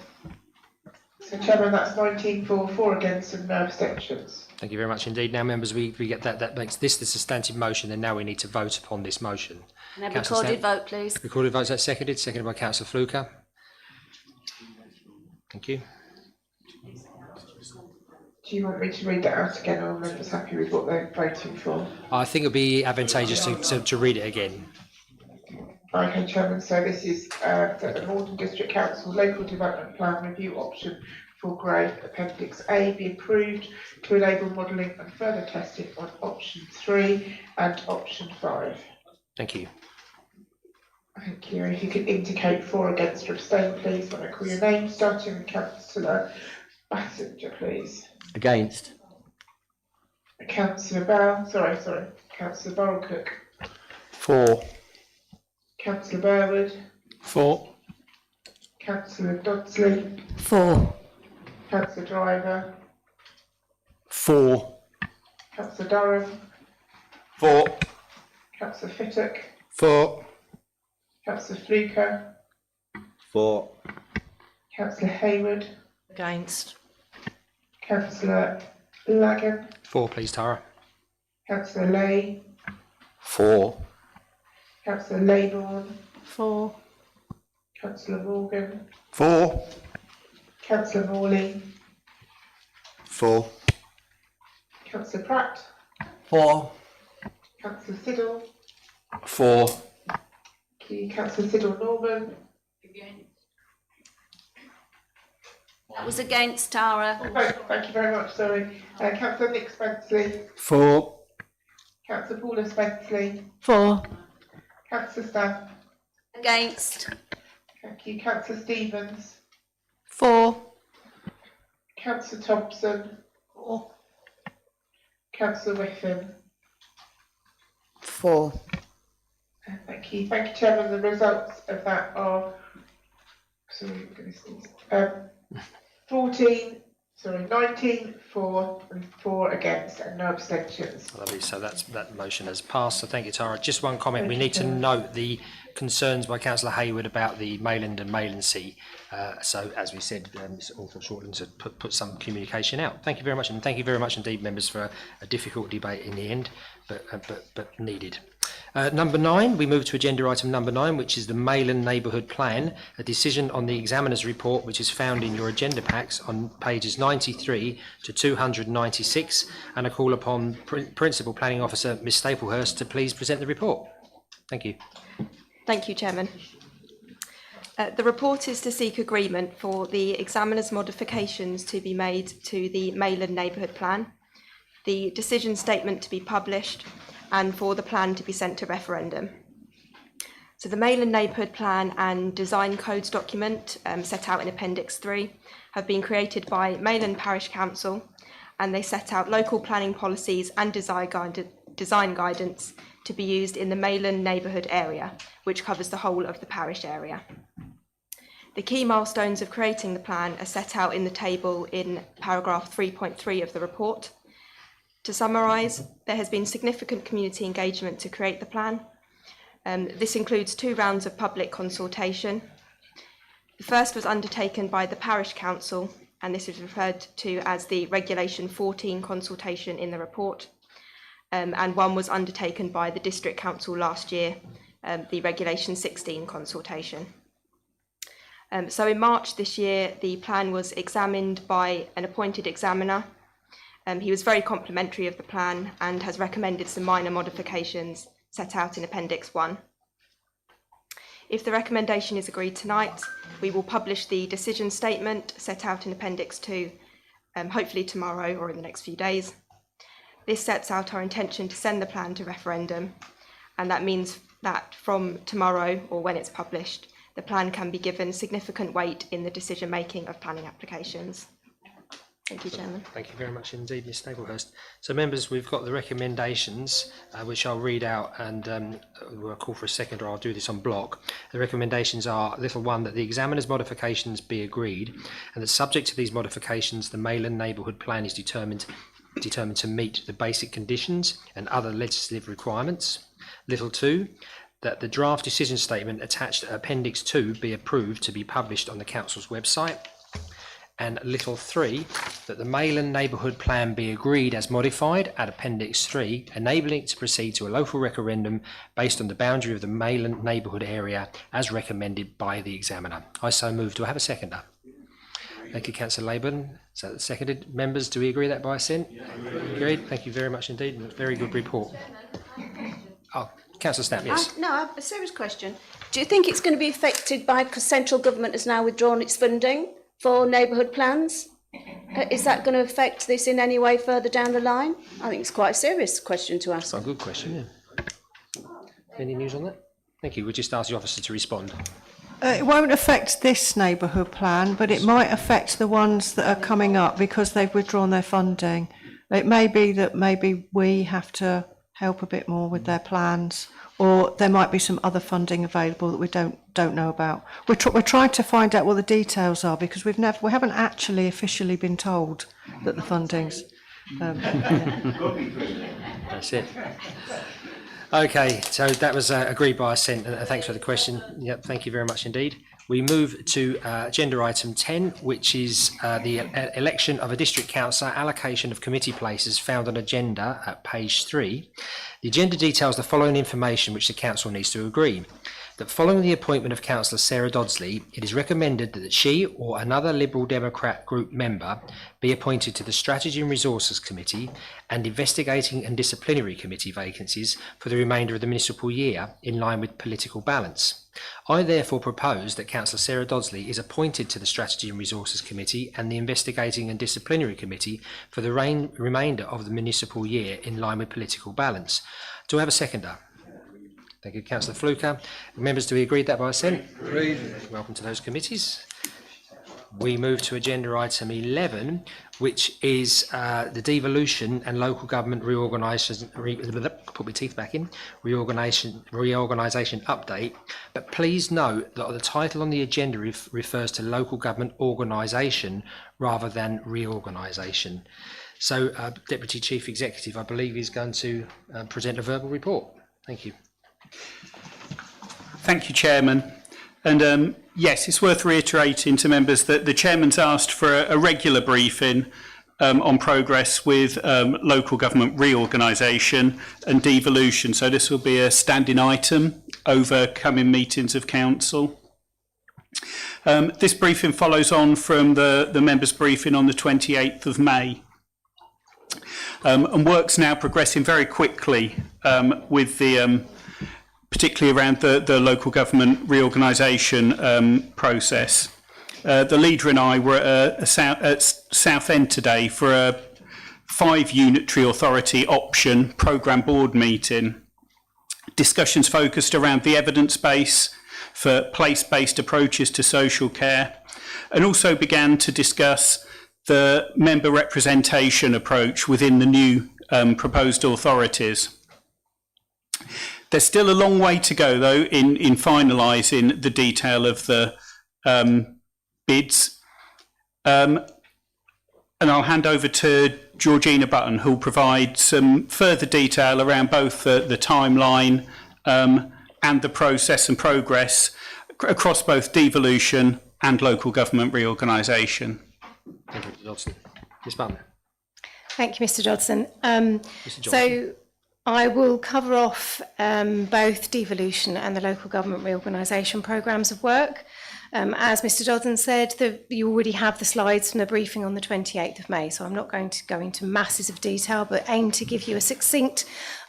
So Chairman, that's 19 for, 4 against and no abstentions. Thank you very much indeed. Now, members, we get that makes this the substantive motion, and now we need to vote upon this motion. Can I have a Councillor recorded Stamp? vote, please? Recorded vote, that's seconded. Seconded by Councillor Fluker. Thank you. Do you want me to read that out again, or are members happy with what they're voting for? I think it would be advantageous to read it again. Okay, Chairman, so this is that the Maldon District Council Local Development Plan Review Option for Grade Appendix A be approved to enable modelling and further testing on Option 3 and Option 5. Thank you. Thank you. If you could indicate for, against or abstain, please, when I call your name, starting with Councillor Bassenger, please. Against. Councillor Bell, Councillor Burrell-Cook. 4. Councillor Burwood. 4. Councillor Dodsley. 4. Councillor Driver. 4. Councillor Durham. 4. Councillor Fittock. 4. Councillor Fluker. 4. Councillor Hayward. Against. Councillor Lagan. 4, please, Tara. Councillor Lay. 4. Councillor Laybourne. 4. Councillor Morgan. 4. Councillor Morley. 4. Councillor Pratt. 4. Councillor Siddle. 4. Councillor Siddle Norman. That was against, Tara. Thank you very much, sorry. Councillor Nick Spenceley. 4. Councillor Paula Spenceley. 4. Councillor Stamp. Against. Thank you. Councillor Stevens. 4. Councillor Thompson. 4. Councillor Whiffen. 4. Thank you. Thank you, Chairman. The results of that are 19 for and 4 against and no abstentions. Lovely. So that motion has passed. So thank you, Tara. Just one comment. We need to note the concerns by Councillor Hayward about the Mayland and Mayland Sea. So as we said, Mr. Althorpe Shortland to put some communication out. Thank you very much, and thank you very much indeed, members, for a difficult debate in the end, but needed. Number 9, we move to agenda item number 9, which is the Mayland Neighbourhood Plan, a decision on the examiner's report, which is found in your agenda packs on pages 93 to 296, and I call upon Principal Planning Officer Ms Staplehurst to please present the report. Thank you. Thank you, Chairman. The report is to seek agreement for the examiner's modifications to be made to the Mayland Neighbourhood Plan, the decision statement to be published, and for the plan to be sent to referendum. So the Mayland Neighbourhood Plan and Design Codes document set out in Appendix 3 have been created by Mayland Parish Council, and they set out local planning policies and design guidance to be used in the Mayland neighbourhood area, which covers the whole of the parish area. The key milestones of creating the plan are set out in the table in paragraph 3.3 of the report. To summarise, there has been significant community engagement to create the plan. This includes 2 rounds of public consultation. The first was undertaken by the Parish Council, and this is referred to as the Regulation 14 consultation in the report, and one was undertaken by the District Council last year, the Regulation 16 consultation. So in March this year, the plan was examined by an appointed examiner. He was very complimentary of the plan and has recommended some minor modifications set out in Appendix 1. If the recommendation is agreed tonight, we will publish the decision statement set out in Appendix 2, hopefully tomorrow or in the next few days. This sets out our intention to send the plan to referendum, and that means that from tomorrow, or when it's published, the plan can be given significant weight in the decision-making of planning applications. Thank you, Chairman. Thank you very much indeed, Ms Staplehurst. So members, we've got the recommendations, which I'll read out, and we'll call for a second, or I'll do this on block. The recommendations are, little one, that the examiner's modifications be agreed, and that subject to these modifications, the Mayland Neighbourhood Plan is determined to meet the basic conditions and other legislative requirements. Little 2, that the draft decision statement attached to Appendix 2 be approved to be published on the Council's website. And little 3, that the Mayland Neighbourhood Plan be agreed as modified at Appendix 3, enabling it to proceed to a local referendum based on the boundary of the Mayland neighbourhood area as recommended by the examiner. I so move. Do I have a seconder? Thank you, Councillor Mayland. So seconded. Members, do we agree that by assent? Agreed. Thank you very much indeed. Very good report. Oh, Councillor Stamp, yes. No, I have a serious question. Do you think it's going to be affected by, because central government has now withdrawn its funding for neighbourhood plans? Is that going to affect this in any way further down the line? I think it's quite a serious question to ask. That's a good question, yeah. Any news on that? Thank you. We'll just ask the officer to respond. It won't affect this neighbourhood plan, but it might affect the ones that are coming up because they've withdrawn their funding. It may be that maybe we have to help a bit more with their plans, or there might be some other funding available that we don't know about. We're trying to find out what the details are because we haven't actually officially been told that the funding's. That's it. Okay, so that was agreed by assent. Thanks for the question. Yep, thank you very much indeed. We move to agenda item 10, which is the election of a district councillor, allocation of committee places found on agenda at page 3. The agenda details the following information which the council needs to agree. That following the appointment of Councillor Sarah Dodsley, it is recommended that she or another Liberal Democrat group member be appointed to the Strategy and Resources Committee and Investigating and Disciplinary Committee vacancies for the remainder of the municipal year in line with political balance. I therefore propose that Councillor Sarah Dodsley is appointed to the Strategy and Resources Committee and the Investigating and Disciplinary Committee for the remainder of the municipal year in line with political balance. Do I have a seconder? Thank you, Councillor Fluker. Members, do we agree that by assent? Agreed. Welcome to those committees. We move to agenda item 11, which is the devolution and local government reorganisation. Put my teeth back in. Reorganisation update. But please note that the title on the agenda refers to local government organisation rather than reorganisation. So, Deputy Chief Executive, I believe, is going to present a verbal report. Thank you. Thank you, Chairman. And yes, it's worth reiterating to members that the Chairman's asked for a regular briefing on progress with local government reorganisation and devolution. So this will be a standing item over coming meetings of Council. This briefing follows on from the members' briefing on the 28th of May. And work's now progressing very quickly with the particularly around the local government reorganisation process. The leader and I were at Southend today for a 5 unitary authority option programme board meeting. Discussions focused around the evidence base for place-based approaches to social care, and also began to discuss the member representation approach within the new proposed authorities. There's still a long way to go, though, in finalising the detail of the bids. And I'll hand over to Georgina Button, who'll provide some further detail around both the timeline and the process and progress across both devolution and local government reorganisation. Thank you, Mr. Dodson. Ms. Button. Thank you, Mr. Dodson. So I will cover off both devolution and the local government reorganisation programmes of work. As Mr Dodson said, you already have the slides from the briefing on the 28th of May, so I'm not going to go into masses of detail, but aim to give you a succinct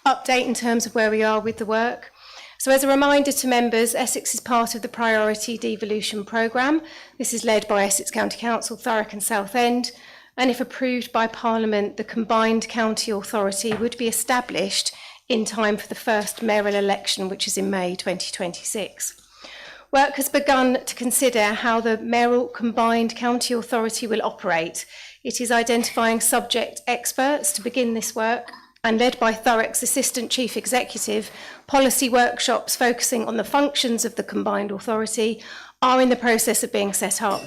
update in terms of where we are with the work. So as a reminder to members, Essex is part of the Priority Devolution programme. This is led by Essex County Council, Thurrock and Southend, and if approved by Parliament, the combined county authority would be established in time for the first mayoral election, which is in May 2026. Work has begun to consider how the mayoral combined county authority will operate. It is identifying subject experts to begin this work, and led by Thurrock's Assistant Chief Executive, policy workshops focusing on the functions of the combined authority are in the process of being set up,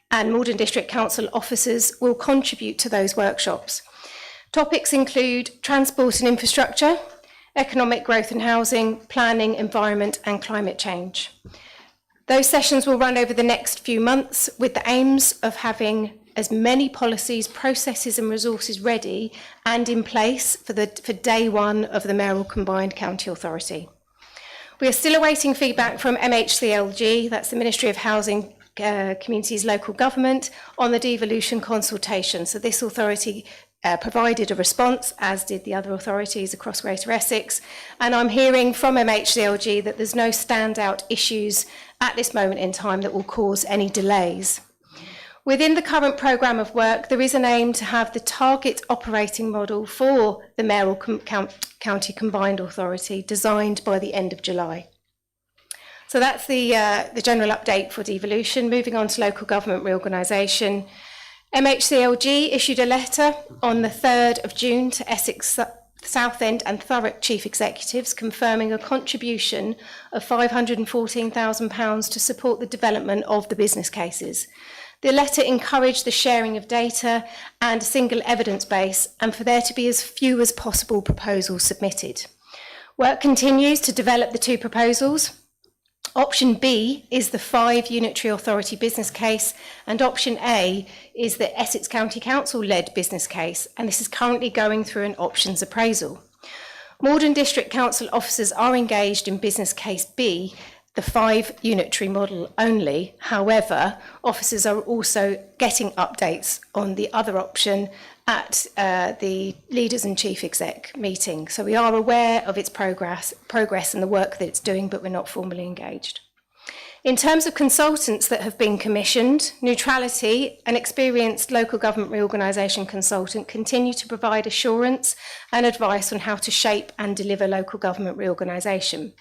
and Maldon District Council officers will contribute to those workshops. Topics include transport and infrastructure, economic growth and housing, planning, environment and climate change. Those sessions will run over the next few months with the aims of having as many policies, processes and resources ready and in place for day one of the mayoral combined county authority. We are still awaiting feedback from MHCLG, that's the Ministry of Housing, Communities, Local Government, on the devolution consultation. So this authority provided a response, as did the other authorities across Greater Essex, and I'm hearing from MHCLG that there's no standout issues at this moment in time that will cause any delays. Within the current programme of work, there is an aim to have the target operating model for the mayoral county combined authority designed by the end of July. So that's the general update for devolution. Moving on to local government reorganisation. MHCLG issued a letter on the 3rd of June to Essex Southend and Thurrock Chief Executives confirming a contribution of £514,000 to support the development of the business cases. The letter encouraged the sharing of data and a single evidence base, and for there to be as few as possible proposals submitted. Work continues to develop the two proposals. Option B is the 5 unitary authority business case, and option A is the Essex County Council-led business case, and this is currently going through an options appraisal. Maldon District Council officers are engaged in business case B, the 5 unitary model only. However, officers are also getting updates on the other option at the leaders and chief exec meeting. So we are aware of its progress and the work that it's doing, but we're not formally engaged. In terms of consultants that have been commissioned, Neutrality, an experienced local government reorganisation consultant, continue to provide assurance and advice on how to shape and deliver local government reorganisation.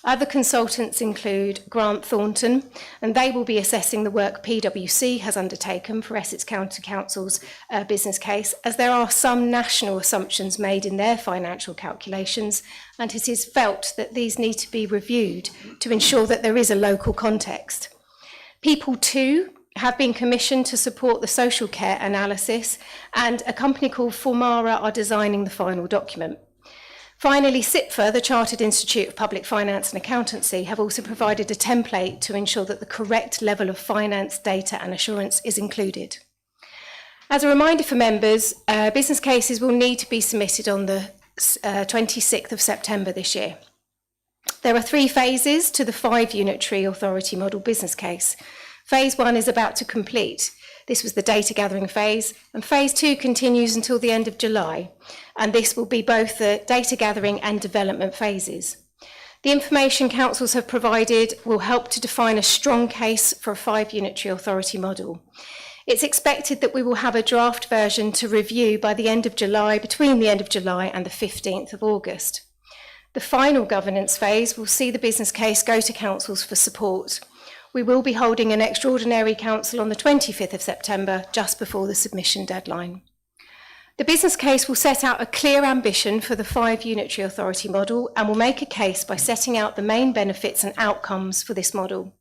Other consultants include Grant Thornton, and they will be assessing the work PwC has undertaken for Essex County Council's business case, as there are some national assumptions made in their financial calculations, and it is felt that these need to be reviewed to ensure that there is a local context. People too have been commissioned to support the social care analysis, and a company called Formara are designing the final document. Finally, CIPFA, the Chartered Institute of Public Finance and Accountancy, have also provided a template to ensure that the correct level of finance, data and assurance is included. As a reminder for members, business cases will need to be submitted on the 26th of September this year. There are 3 phases to the 5 unitary authority model business case. Phase 1 is about to complete. This was the data gathering phase, and phase 2 continues until the end of July, and this will be both the data gathering and development phases. The information councils have provided will help to define a strong case for a 5 unitary authority model. It's expected that we will have a draft version to review by the end of July, between the end of July and the 15th of August. The final governance phase will see the business case go to councils for support. We will be holding an extraordinary council on the 25th of September, just before the submission deadline. The business case will set out a clear ambition for the 5 unitary authority model and will make a case by setting out the main benefits and outcomes for this model.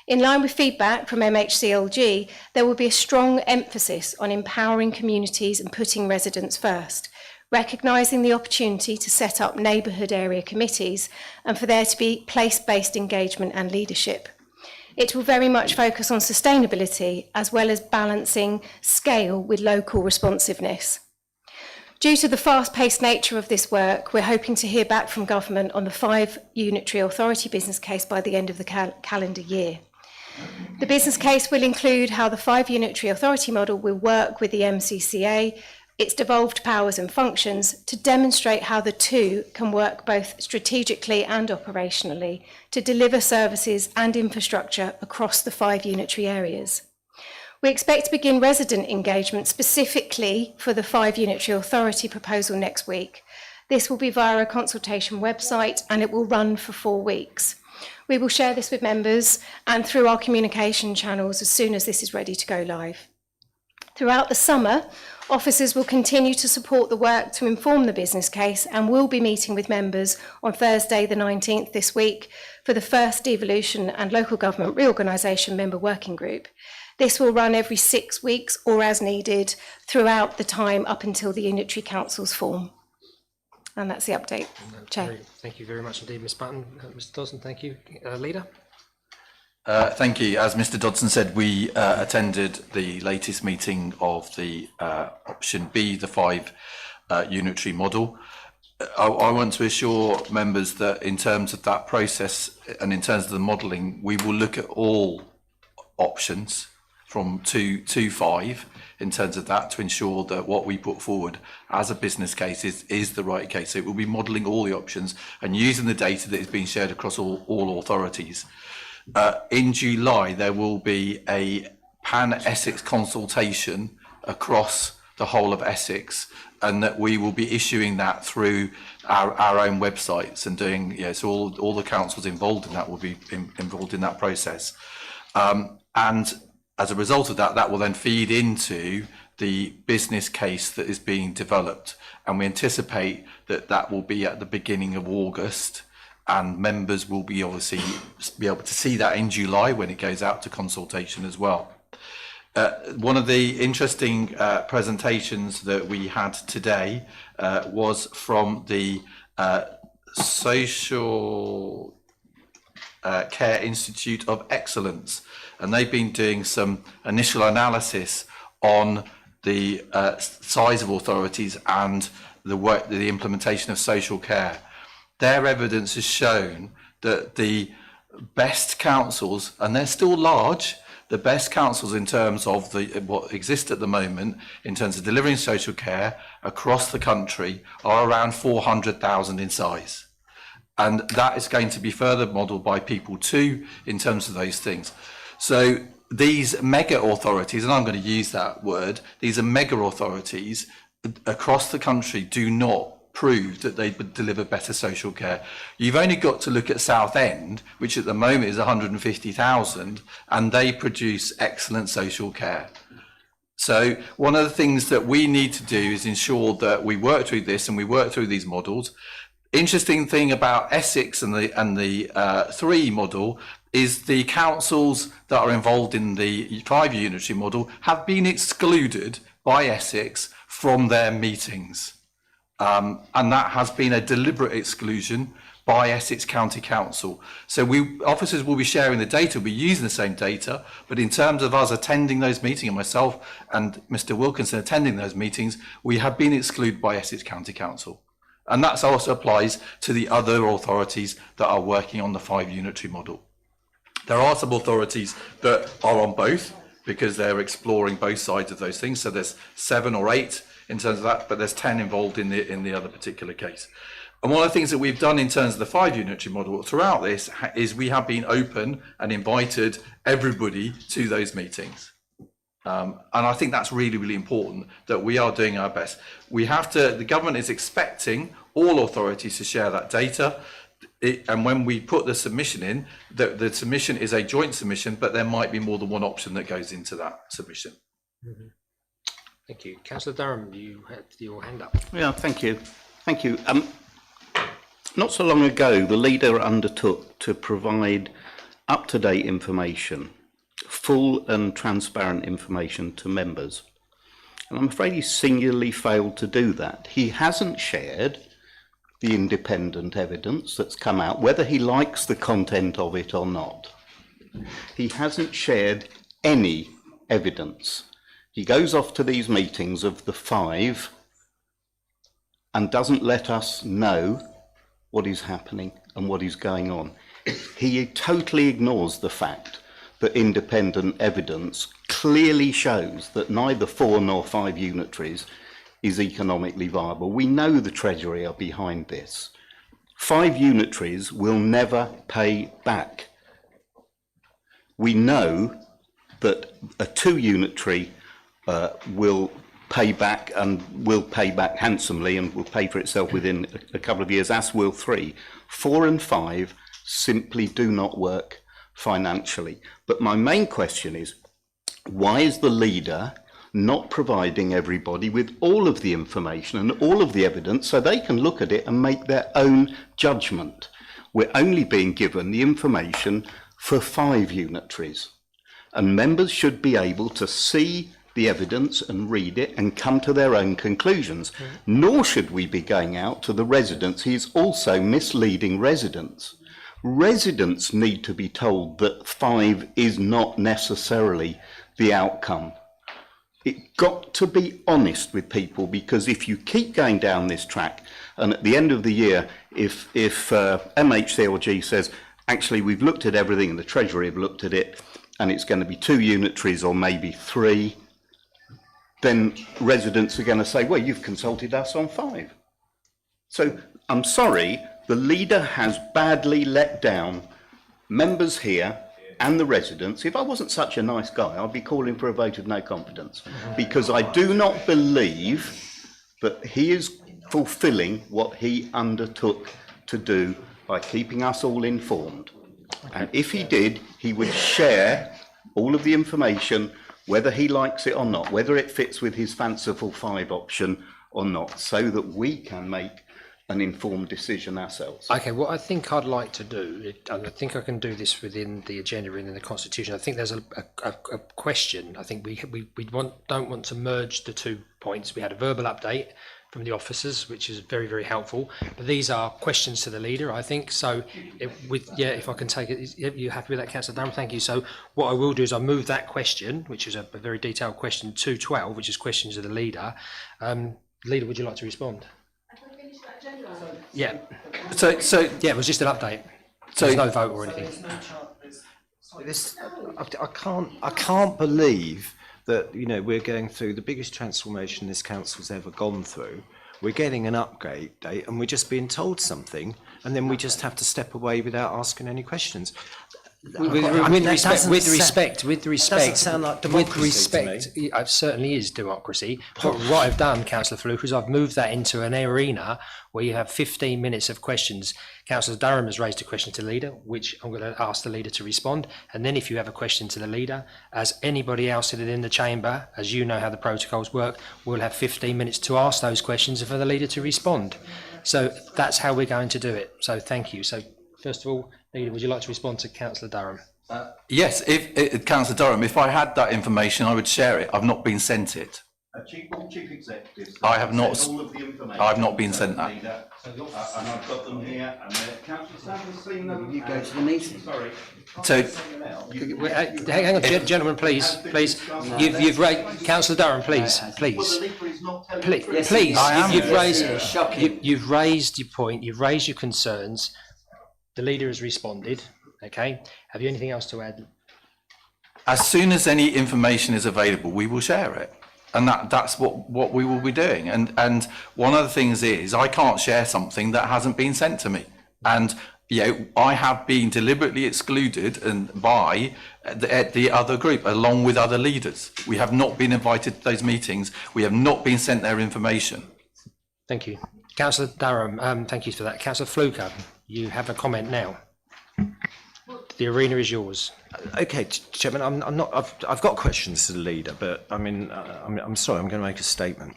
In line with feedback from MHCLG, there will be a strong emphasis on empowering communities and putting residents first, recognising the opportunity to set up neighbourhood area committees and for there to be place-based engagement and leadership. It will very much focus on sustainability as well as balancing scale with local responsiveness. Due to the fast-paced nature of this work, we're hoping to hear back from government on the 5 unitary authority business case by the end of the calendar year. The business case will include how the 5 unitary authority model will work with the MCCA, its devolved powers and functions, to demonstrate how the two can work both strategically and operationally to deliver services and infrastructure across the 5 unitary areas. We expect to begin resident engagement specifically for the 5 unitary authority proposal next week. This will be via a consultation website and it will run for 4 weeks. We will share this with members and through our communication channels as soon as this is ready to go live. Throughout the summer, officers will continue to support the work to inform the business case and will be meeting with members on Thursday the 19th this week for the first Devolution and Local Government Reorganisation Member Working Group. This will run every 6 weeks or as needed throughout the time up until the unitary councils form. And that's the update, Chair. Thank you very much indeed, Ms Button. Mr Dodson, thank you. Leader? Thank you. As Mr Dodson said, we attended the latest meeting of the option B, the 5 unitary model. I want to assure members that in terms of that process and in terms of the modelling, we will look at all options from 2 to 5 in terms of that to ensure that what we put forward as a business case is the right case. So it will be modelling all the options and using the data that is being shared across all authorities. In July, there will be a pan-Essex consultation across the whole of Essex, and that we will be issuing that through our own websites and doing, so all the councils involved in that will be involved in that process. And as a result of that, that will then feed into the business case that is being developed. And we anticipate that that will be at the beginning of August, and members will be obviously be able to see that in July when it goes out to consultation as well. One of the interesting presentations that we had today was from the Social Care Institute of Excellence, and they've been doing some initial analysis on the size of authorities and the implementation of social care. Their evidence has shown that the best councils, and they're still large, the best councils in terms of what exist at the moment in terms of delivering social care across the country are around 400,000 in size. And that is going to be further modelled by people too in terms of those things. So these mega authorities, and I'm going to use that word, these are mega authorities across the country do not prove that they would deliver better social care. You've only got to look at Southend, which at the moment is 150,000, and they produce excellent social care. So one of the things that we need to do is ensure that we work through this and we work through these models. Interesting thing about Essex and the 3 model is the councils that are involved in the 5 unitary model have been excluded by Essex from their meetings. And that has been a deliberate exclusion by Essex County Council. So officers will be sharing the data, we'll be using the same data, but in terms of us attending those meetings, and myself and Mr Wilkinson attending those meetings, we have been excluded by Essex County Council. And that also applies to the other authorities that are working on the 5 unitary model. There are some authorities that are on both because they're exploring both sides of those things. So there's 7 or 8 in terms of that, but there's 10 involved in the other particular case. And one of the things that we've done in terms of the 5 unitary model throughout this is we have been open and invited everybody to those meetings. And I think that's really, really important that we are doing our best. The government is expecting all authorities to share that data. And when we put the submission in, the submission is a joint submission, but there might be more than one option that goes into that submission. Mm-hmm. Thank you. Councillor Durham, you had your hand up. Yeah, thank you. Thank you. Not so long ago, the leader undertook to provide up-to-date information, full and transparent information to members. And I'm afraid he singularly failed to do that. He hasn't shared the independent evidence that's come out, whether he likes the content of it or not. He hasn't shared any evidence. He goes off to these meetings of the 5 and doesn't let us know what is happening and what is going on. He totally ignores the fact that independent evidence clearly shows that neither 4 nor 5 unitaries is economically viable. We know the Treasury are behind this. 5 unitaries will never pay back. We know that a 2 unitary will pay back, and will pay back handsomely and will pay for itself within a couple of years, as will 3. 4 and 5 simply do not work financially. But my main question is, why is the leader not providing everybody with all of the information and all of the evidence so they can look at it and make their own judgment? We're only being given the information for 5 unitaries, and members should be able to see the evidence and read it and come to their own conclusions. Nor should we be going out to the residents. He's also misleading residents. Residents need to be told that 5 is not necessarily the outcome. It got to be honest with people, because if you keep going down this track, and at the end of the year, if MHCLG says, actually we've looked at everything and the Treasury have looked at it, and it's going to be 2 unitaries or maybe 3, then residents are going to say, well, you've consulted us on 5. So I'm sorry, the leader has badly let down members here and the residents. If I wasn't such a nice guy, I'd be calling for a vote of no confidence, because I do not believe that he is fulfilling what he undertook to do by keeping us all informed. And if he did, he would share all of the information, whether he likes it or not, whether it fits with his fanciful 5 option or not, so that we can make an informed decision ourselves. Okay, what I think I'd like to do, and I think I can do this within the agenda and in the Constitution. I think there's a question. I think we don't want to merge the 2 points. We had a verbal update from the officers, which is very, very helpful. But these are questions to the leader, I think. So, if I can take it, you happy with that, Councillor Durham? Thank you. So, what I will do is I'll move that question, which is a very detailed question, to 12, which is questions to the leader. Leader, would you like to respond? Yeah. So yeah, it was just an update. So there's no vote or anything. I can't believe that, you know, we're going through the biggest transformation this council's ever gone through. We're getting an upgrade date and we're just being told something, and then we just have to step away without asking any questions. With respect, doesn't sound like democracy to me. It certainly is democracy. But what I've done, Councillor Fluke, is I've moved that into an arena where you have 15 minutes of questions. Councillor Durham has raised a question to the leader, which I'm going to ask the leader to respond. And then if you have a question to the leader, as anybody else sitting in the chamber, as you know how the protocols work, we'll have 15 minutes to ask those questions and for the leader to respond. So that's how we're going to do it. So thank you. So first of all, Leader, would you like to respond to Councillor Durham? Yes, Councillor Durham, if I had that information, I would share it. I've not been sent it. Chief Executive. I have not. All of the information. I've not been sent that. And I've got them here. And Councillor Stamp has seen them. You go to the meeting. Sorry. So, hang on, gentlemen, please. You've raised, Councillor Durham, please. You've raised your point. You've raised your concerns. The leader has responded. Okay. Have you anything else to add? As soon as any information is available, we will share it, and that's what we will be doing. And one of the things is, I can't share something that hasn't been sent to me, and I have been deliberately excluded by the other group, along with other leaders. We have not been invited to those meetings. We have not been sent their information. Thank you, Councillor Durham. Thank you for that, Councillor Fluke. You have a comment now. The arena is yours. Okay, Chairman, I've got questions to the leader, but I'm sorry, I'm going to make a statement.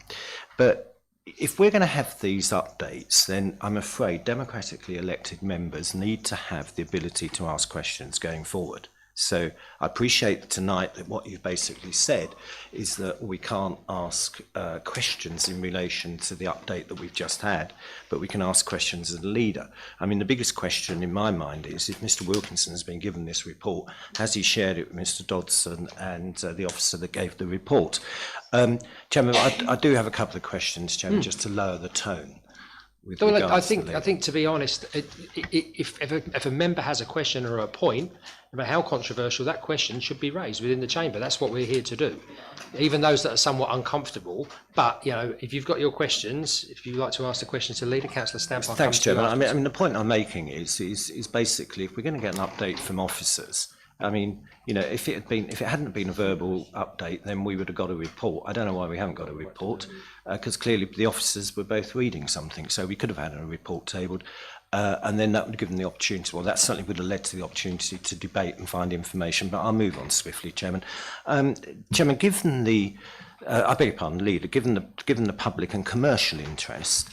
But if we're going to have these updates, then I'm afraid democratically elected members need to have the ability to ask questions going forward. So I appreciate tonight that what you've basically said is that we can't ask questions in relation to the update that we've just had, but we can ask questions of the leader. I mean, the biggest question in my mind is, if Mr. Wilkinson has been given this report, has he shared it with Mr. Dodson and the officer that gave the report? Chairman, I do have a couple of questions, Chairman, just to lower the tone. with Well, regards I to think, the- I think, to be honest, if a member has a question or a point, no matter how controversial, that question should be raised within the chamber. That's what we're here to do. Even those that are somewhat uncomfortable. But, you know, if you've got your questions, if you'd like to ask the questions to the leader, Councillor Stamp, I'll Thanks, come to you Chairman. I afterwards. mean, the point I'm making is basically if we're going to get an update from officers, I mean, you know, if it hadn't been a verbal update, then we would have got a report. I don't know why we haven't got a report, because clearly the officers were both reading something, so we could have had a report tabled, and then that would have given the opportunity. Well, that certainly would have led to the opportunity to debate and find information. But I'll move on swiftly, Chairman. Chairman, given the, I beg your pardon, Leader, given the public and commercial interest,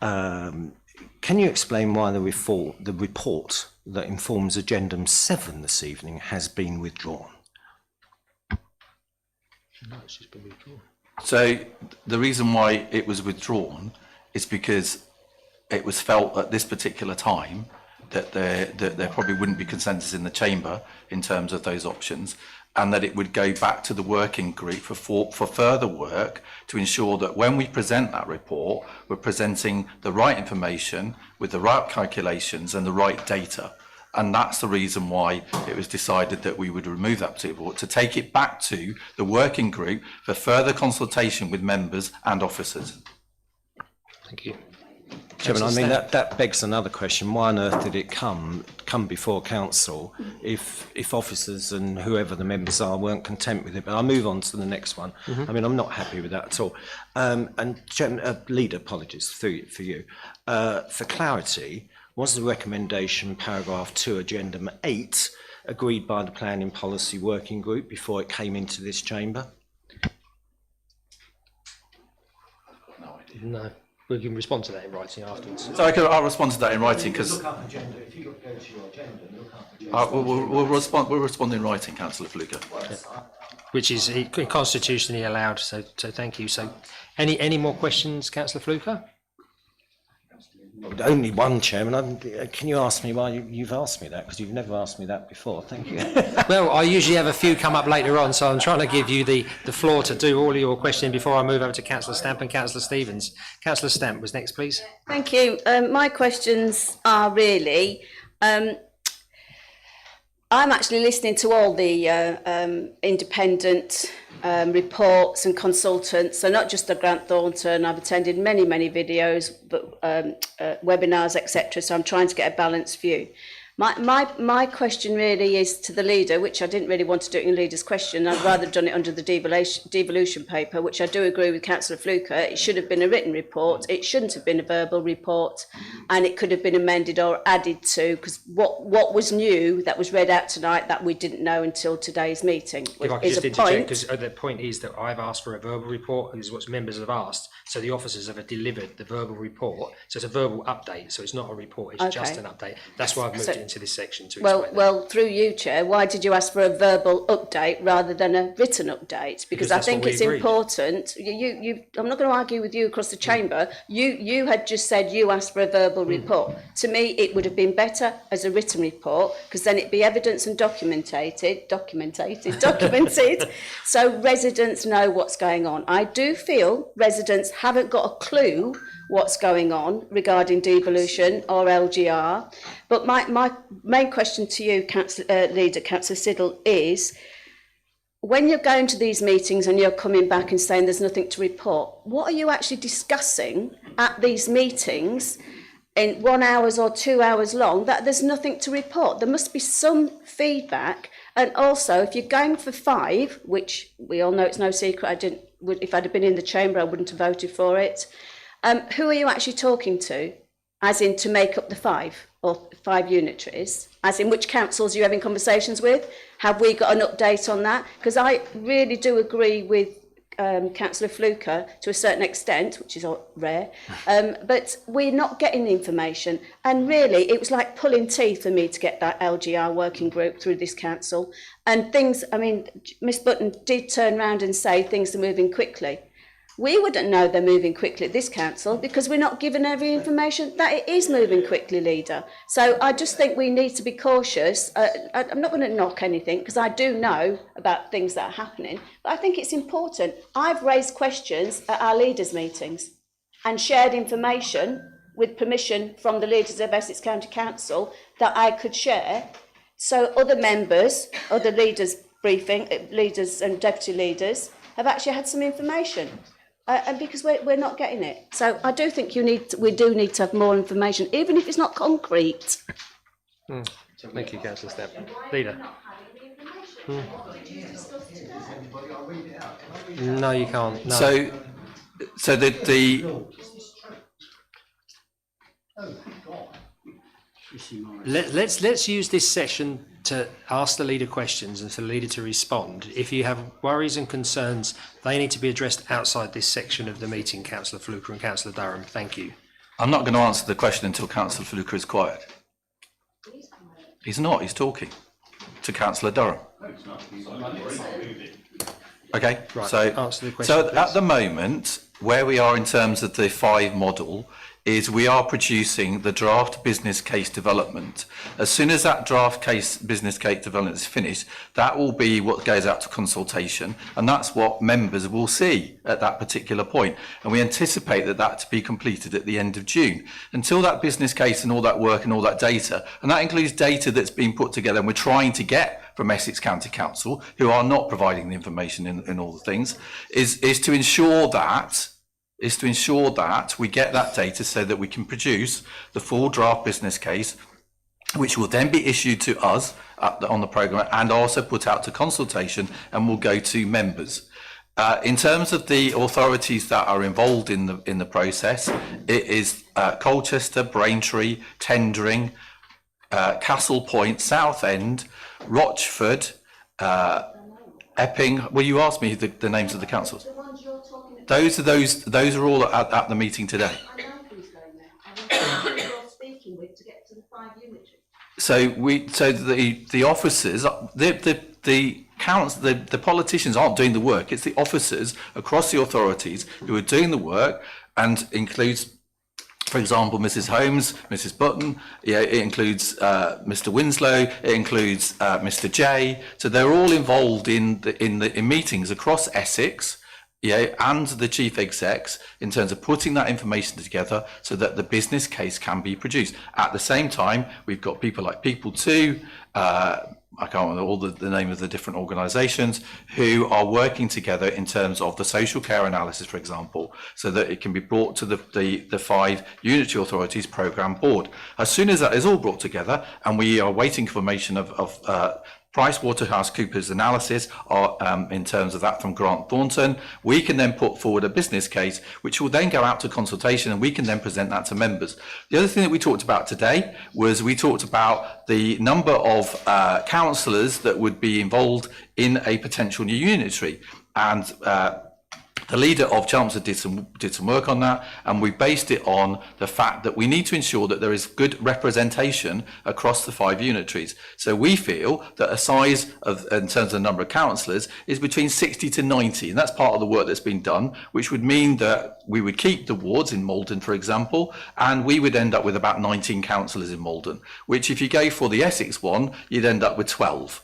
can you explain why the report that informs Addendum 7 this evening has been withdrawn? No, it's just been withdrawn. So the reason why it was withdrawn is because it was felt at this particular time that there probably wouldn't be consensus in the chamber in terms of those options, and that it would go back to the working group for further work to ensure that when we present that report, we're presenting the right information with the right calculations and the right data. And that's the reason why it was decided that we would remove that particular report, to take it back to the working group for further consultation with members and officers. Thank you. Chairman, I mean, that begs another question. Why on earth did it come before council if officers and whoever the members are weren't content with it? But I'll move on to the next one. I mean, I'm not happy with that at all. And Chairman, Leader, apologies for you. For clarity, was the recommendation paragraph 2, Addendum 8, agreed by the Planning Policy Working Group before it came into this chamber? No. We can respond to that in writing afterwards. So I'll respond to that in writing because Look up agenda. If you go to your agenda, look up agenda. we'll respond in writing, Councillor Fluker. Which is constitutionally allowed. So thank you. So, any more questions, Councillor Fluker? Only one, Chairman. Can you ask me why you've asked me that? Because you've never asked me that before. Thank you. Well, I usually have a few come up later on, so I'm trying to give you the floor to do all of your questioning before I move over to Councillor Stamp and Councillor Stevens. Councillor Stamp was next, please. Thank you. My questions are really, I'm actually listening to all the independent reports and consultants, so not just the Grant Thornton. I've attended many videos, but webinars, etc. So I'm trying to get a balanced view. My question really is to the leader, which I didn't really want to do it in leader's question. I'd rather have done it under the devolution paper, which I do agree with Councillor Fluker. It should have been a written report. It shouldn't have been a verbal report, and it could have been amended or added to, because what was new that was read out tonight that we didn't know until today's meeting If I could is just a interject, point. because the point is that I've asked for a verbal report, and this is what members have asked. So the officers have delivered the verbal report. So it's a verbal update. So it's not a report. It's just an update. That's why I've moved it into this section to explain that. Well, through you, Chair, why did you ask for a verbal update rather than a written update? Because I think it's important. I'm not going to argue with you across the chamber. You had just said you asked for a verbal report. To me, it would have been better as a written report, because then it'd be evidence and documented, so residents know what's going on. I do feel residents haven't got a clue what's going on regarding devolution or LGR. But my main question to you, Leader, Councillor Siddle, is when you're going to these meetings and you're coming back and saying there's nothing to report, what are you actually discussing at these meetings in 1 hour or 2 hours long that there's nothing to report? There must be some feedback. And also, if you're going for 5, which we all know it's no secret, if I'd have been in the chamber, I wouldn't have voted for it. Who are you actually talking to, as in to make up the 5 or 5 unitaries? As in which councils are you having conversations with? Have we got an update on that? Because I really do agree with Councillor Fluker to a certain extent, which is rare, but we're not getting the information. And really, it was like pulling teeth for me to get that LGR working group through this council. And things, I mean, Miss Button did turn round and say things are moving quickly. We wouldn't know they're moving quickly at this council because we're not given every information that it is moving quickly, Leader. So I just think we need to be cautious. I'm not going to knock anything because I do know about things that are happening, but I think it's important. I've raised questions at our leaders' meetings and shared information with permission from the leaders of Essex County Council, that I could share, so other members, other leaders briefing, leaders and deputy leaders have actually had some information. And because we're not getting it. So I do think we do need to have more information, even if it's not concrete. Thank you, Councillor Stamp. Leader. No, you can't. No. So the Let's use this session to ask the leader questions and for the leader to respond. If you have worries and concerns, they need to be addressed outside this section of the meeting, Councillor Fluker and Councillor Durham. Thank you. I'm not going to answer the question until Councillor Fluker is quiet. He's not. He's talking to Councillor Durham. Okay. Right, So answer the question, please. at the moment, where we are in terms of the 5 model is we are producing the draft business case development. As soon as that draft business case development is finished, that will be what goes out to consultation, and that's what members will see at that particular point. And we anticipate that to be completed at the end of June. Until that business case and all that work and all that data, and that includes data that's been put together and we're trying to get from Essex County Council, who are not providing the information in all the things, is to ensure that we get that data so that we can produce the full draft business case, which will then be issued to us on the programme and also put out to consultation and will go to members. In terms of the authorities that are involved in the process, it is Colchester, Braintree, Tendring, Castle Point, Southend, Rochford, Epping. Well, you asked me the names of the councils. Those are all at the meeting today. I know who's going there. I know who you're speaking with to get to the 5 unitaries. So the officers, the politicians aren't doing the work. It's the officers across the authorities who are doing the work, and includes, for example, Mrs. Holmes, Mrs. Button. Yeah, it includes Mr. Winslow. It includes Mr. J. So they're all involved in meetings across Essex. Yeah, and the chief execs in terms of putting that information together so that the business case can be produced. At the same time, we've got people like People 2, I can't remember all the name of the different organisations, who are working together in terms of the social care analysis, for example, so that it can be brought to the 5 unitary authorities programme board. As soon as that is all brought together, and we are waiting confirmation of PricewaterhouseCoopers analysis in terms of that from Grant Thornton, we can then put forward a business case which will then go out to consultation, and we can then present that to members. The other thing that we talked about today was we talked about the number of councillors that would be involved in a potential new unitary, and the leader of Chancellor did some work on that, and we based it on the fact that we need to ensure that there is good representation across the 5 unitaries. So we feel that a size in terms of the number of councillors is between 60 to 90, and that's part of the work that's been done, which would mean that we would keep the wards in Maldon, for example, and we would end up with about 19 councillors in Maldon, which if you go for the Essex one, you'd end up with 12.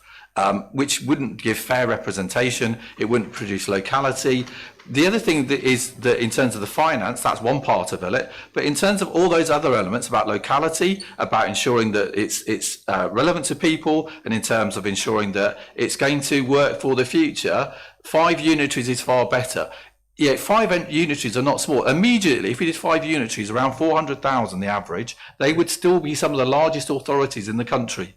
Which wouldn't give fair representation, it wouldn't produce locality. The other thing that is that in terms of the finance, that's one part of it, but in terms of all those other elements about locality, about ensuring that it's relevant to people, and in terms of ensuring that it's going to work for the future, 5 unitaries is far better. Yeah, 5 unitaries are not small. Immediately, if we did 5 unitaries, around 400,000 the average, they would still be some of the largest authorities in the country.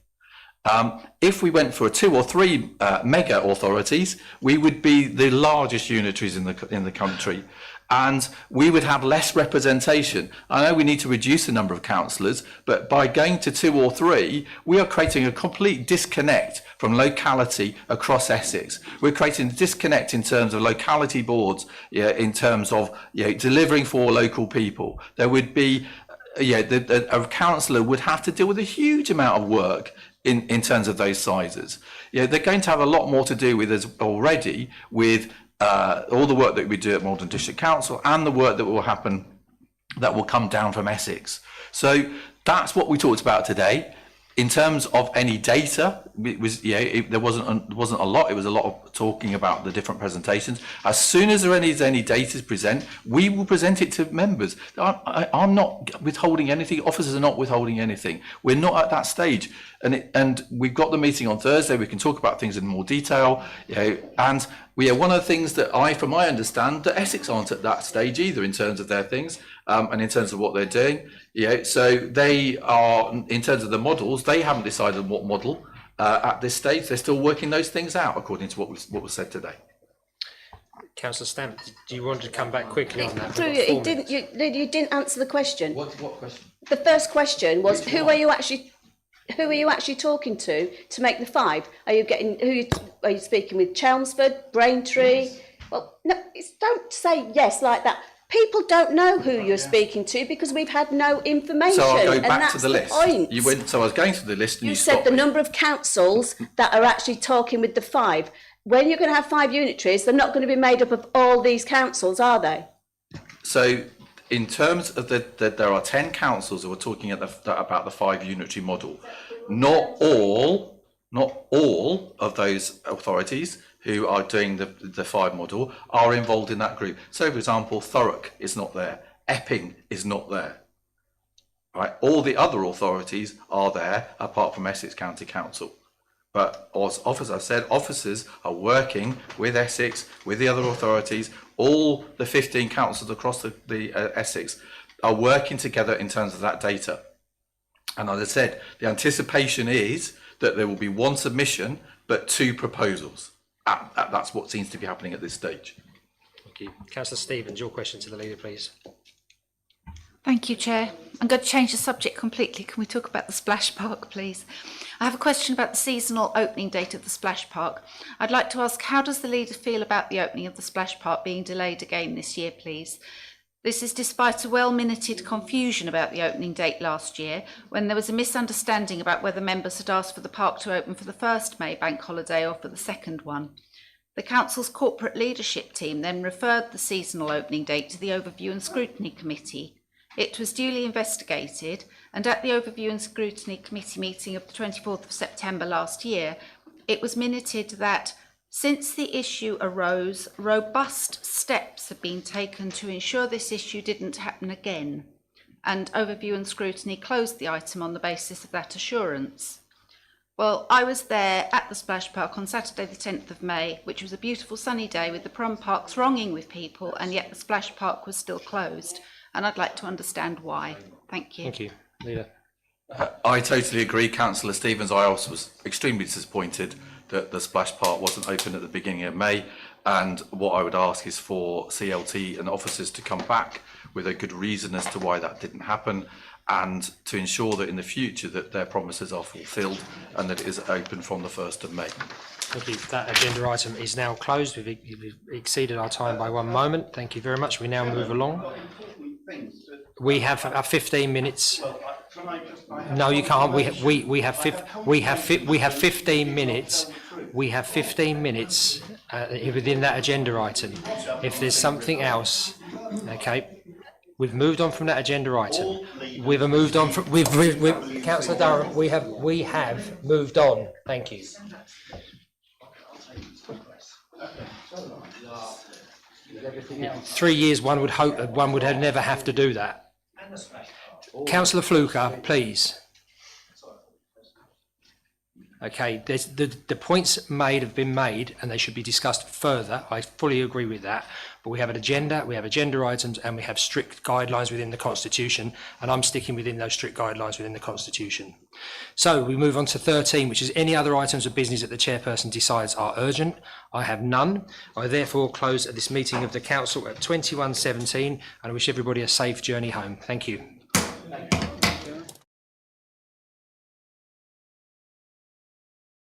If we went for 2 or 3 mega authorities, we would be the largest unitaries in the country, and we would have less representation. I know we need to reduce the number of councillors, but by going to 2 or 3, we are creating a complete disconnect from locality across Essex. We're creating a disconnect in terms of locality boards, in terms of delivering for local people. There would be, a councillor would have to deal with a huge amount of work in terms of those sizes. They're going to have a lot more to do with us already with all the work that we do at Maldon District Council and the work that will happen, that will come down from Essex. So that's what we talked about today. In terms of any data, it was there wasn't a lot. It was a lot of talking about the different presentations. As soon as there is any data to present, we will present it to members. I'm not withholding anything. Officers are not withholding anything. We're not at that stage. And we've got the meeting on Thursday. We can talk about things in more detail. And one of the things that from my understand, that Essex aren't at that stage either in terms of their things and in terms of what they're doing. So they are, in terms of the models, they haven't decided what model at this stage. They're still working those things out according to what was said today. Councillor Stamp, do you want to come back quickly on that? You didn't answer the question. What question? The first question was who are you actually talking to make the 5? Are you speaking with Chelmsford, Braintree? Well, no, don't say yes like that. People don't know who you're speaking to because we've had no information. So I'll go and back that's to the list. Point. So I was going through the list and you said stopped the me. number of councils that are actually talking with the 5. When you're going to have 5 unitaries, they're not going to be made up of all these councils, are they? So in terms of there are 10 councils who are talking about the 5 unitary model. Not all of those authorities who are doing the 5 model are involved in that group. So, for example, Thurrock is not there. Epping is not there. Right? All the other authorities are there, apart from Essex County Council. But as I've said, officers are working with Essex, with the other authorities. All the 15 councils across the Essex are working together in terms of that data. And as I said, the anticipation is that there will be 1 submission, but 2 proposals. That's what seems to be happening at this stage. Thank you. Councillor Stevens, your question to the leader, please. Thank you, Chair. I'm going to change the subject completely. Can we talk about the splash park, please? I have a question about the seasonal opening date of the splash park. I'd like to ask, how does the leader feel about the opening of the splash park being delayed again this year, please? This is despite a well-minuted confusion about the opening date last year, when there was a misunderstanding about whether members had asked for the park to open for the 1st May bank holiday or for the 2nd one. The Council's corporate leadership team then referred the seasonal opening date to the Overview and Scrutiny Committee. It was duly investigated, and at the Overview and Scrutiny Committee meeting of the 24th of September last year, it was minuted that since the issue arose, robust steps have been taken to ensure this issue didn't happen again, and Overview and Scrutiny closed the item on the basis of that assurance. Well, I was there at the splash park on Saturday the 10th of May, which was a beautiful sunny day with the prom park thronging with people, and yet the splash park was still closed, and I'd like to understand why. Thank you. Thank you. Leader. I totally agree, Councillor Stevens. I also was extremely disappointed that the splash park wasn't open at the beginning of May, and what I would ask is for CLT and officers to come back with a good reason as to why that didn't happen, and to ensure that in the future that their promises are fulfilled and that it is open from the 1st of May. Thank you. That agenda item is now closed. We've exceeded our time by 1 moment. Thank you very much. We now move along. We have 15 minutes. No, you can't. We have 15 minutes. We have 15 minutes within that agenda item. If there's something else, okay. We've moved on from that agenda item. We've moved on from. Councillor Durham. We have moved on. Thank you. In 3 years, one would hope that one would never have to do that. Councillor Fluker, please. Okay, the points made have been made and they should be discussed further. I fully agree with that. But we have an agenda, we have agenda items, and we have strict guidelines within the Constitution, and I'm sticking within those strict guidelines within the Constitution. So we move on to 13, which is any other items of business that the chairperson decides are urgent. I have none. I therefore close this meeting of the council at 21:17, and I wish everybody a safe journey home. Thank you.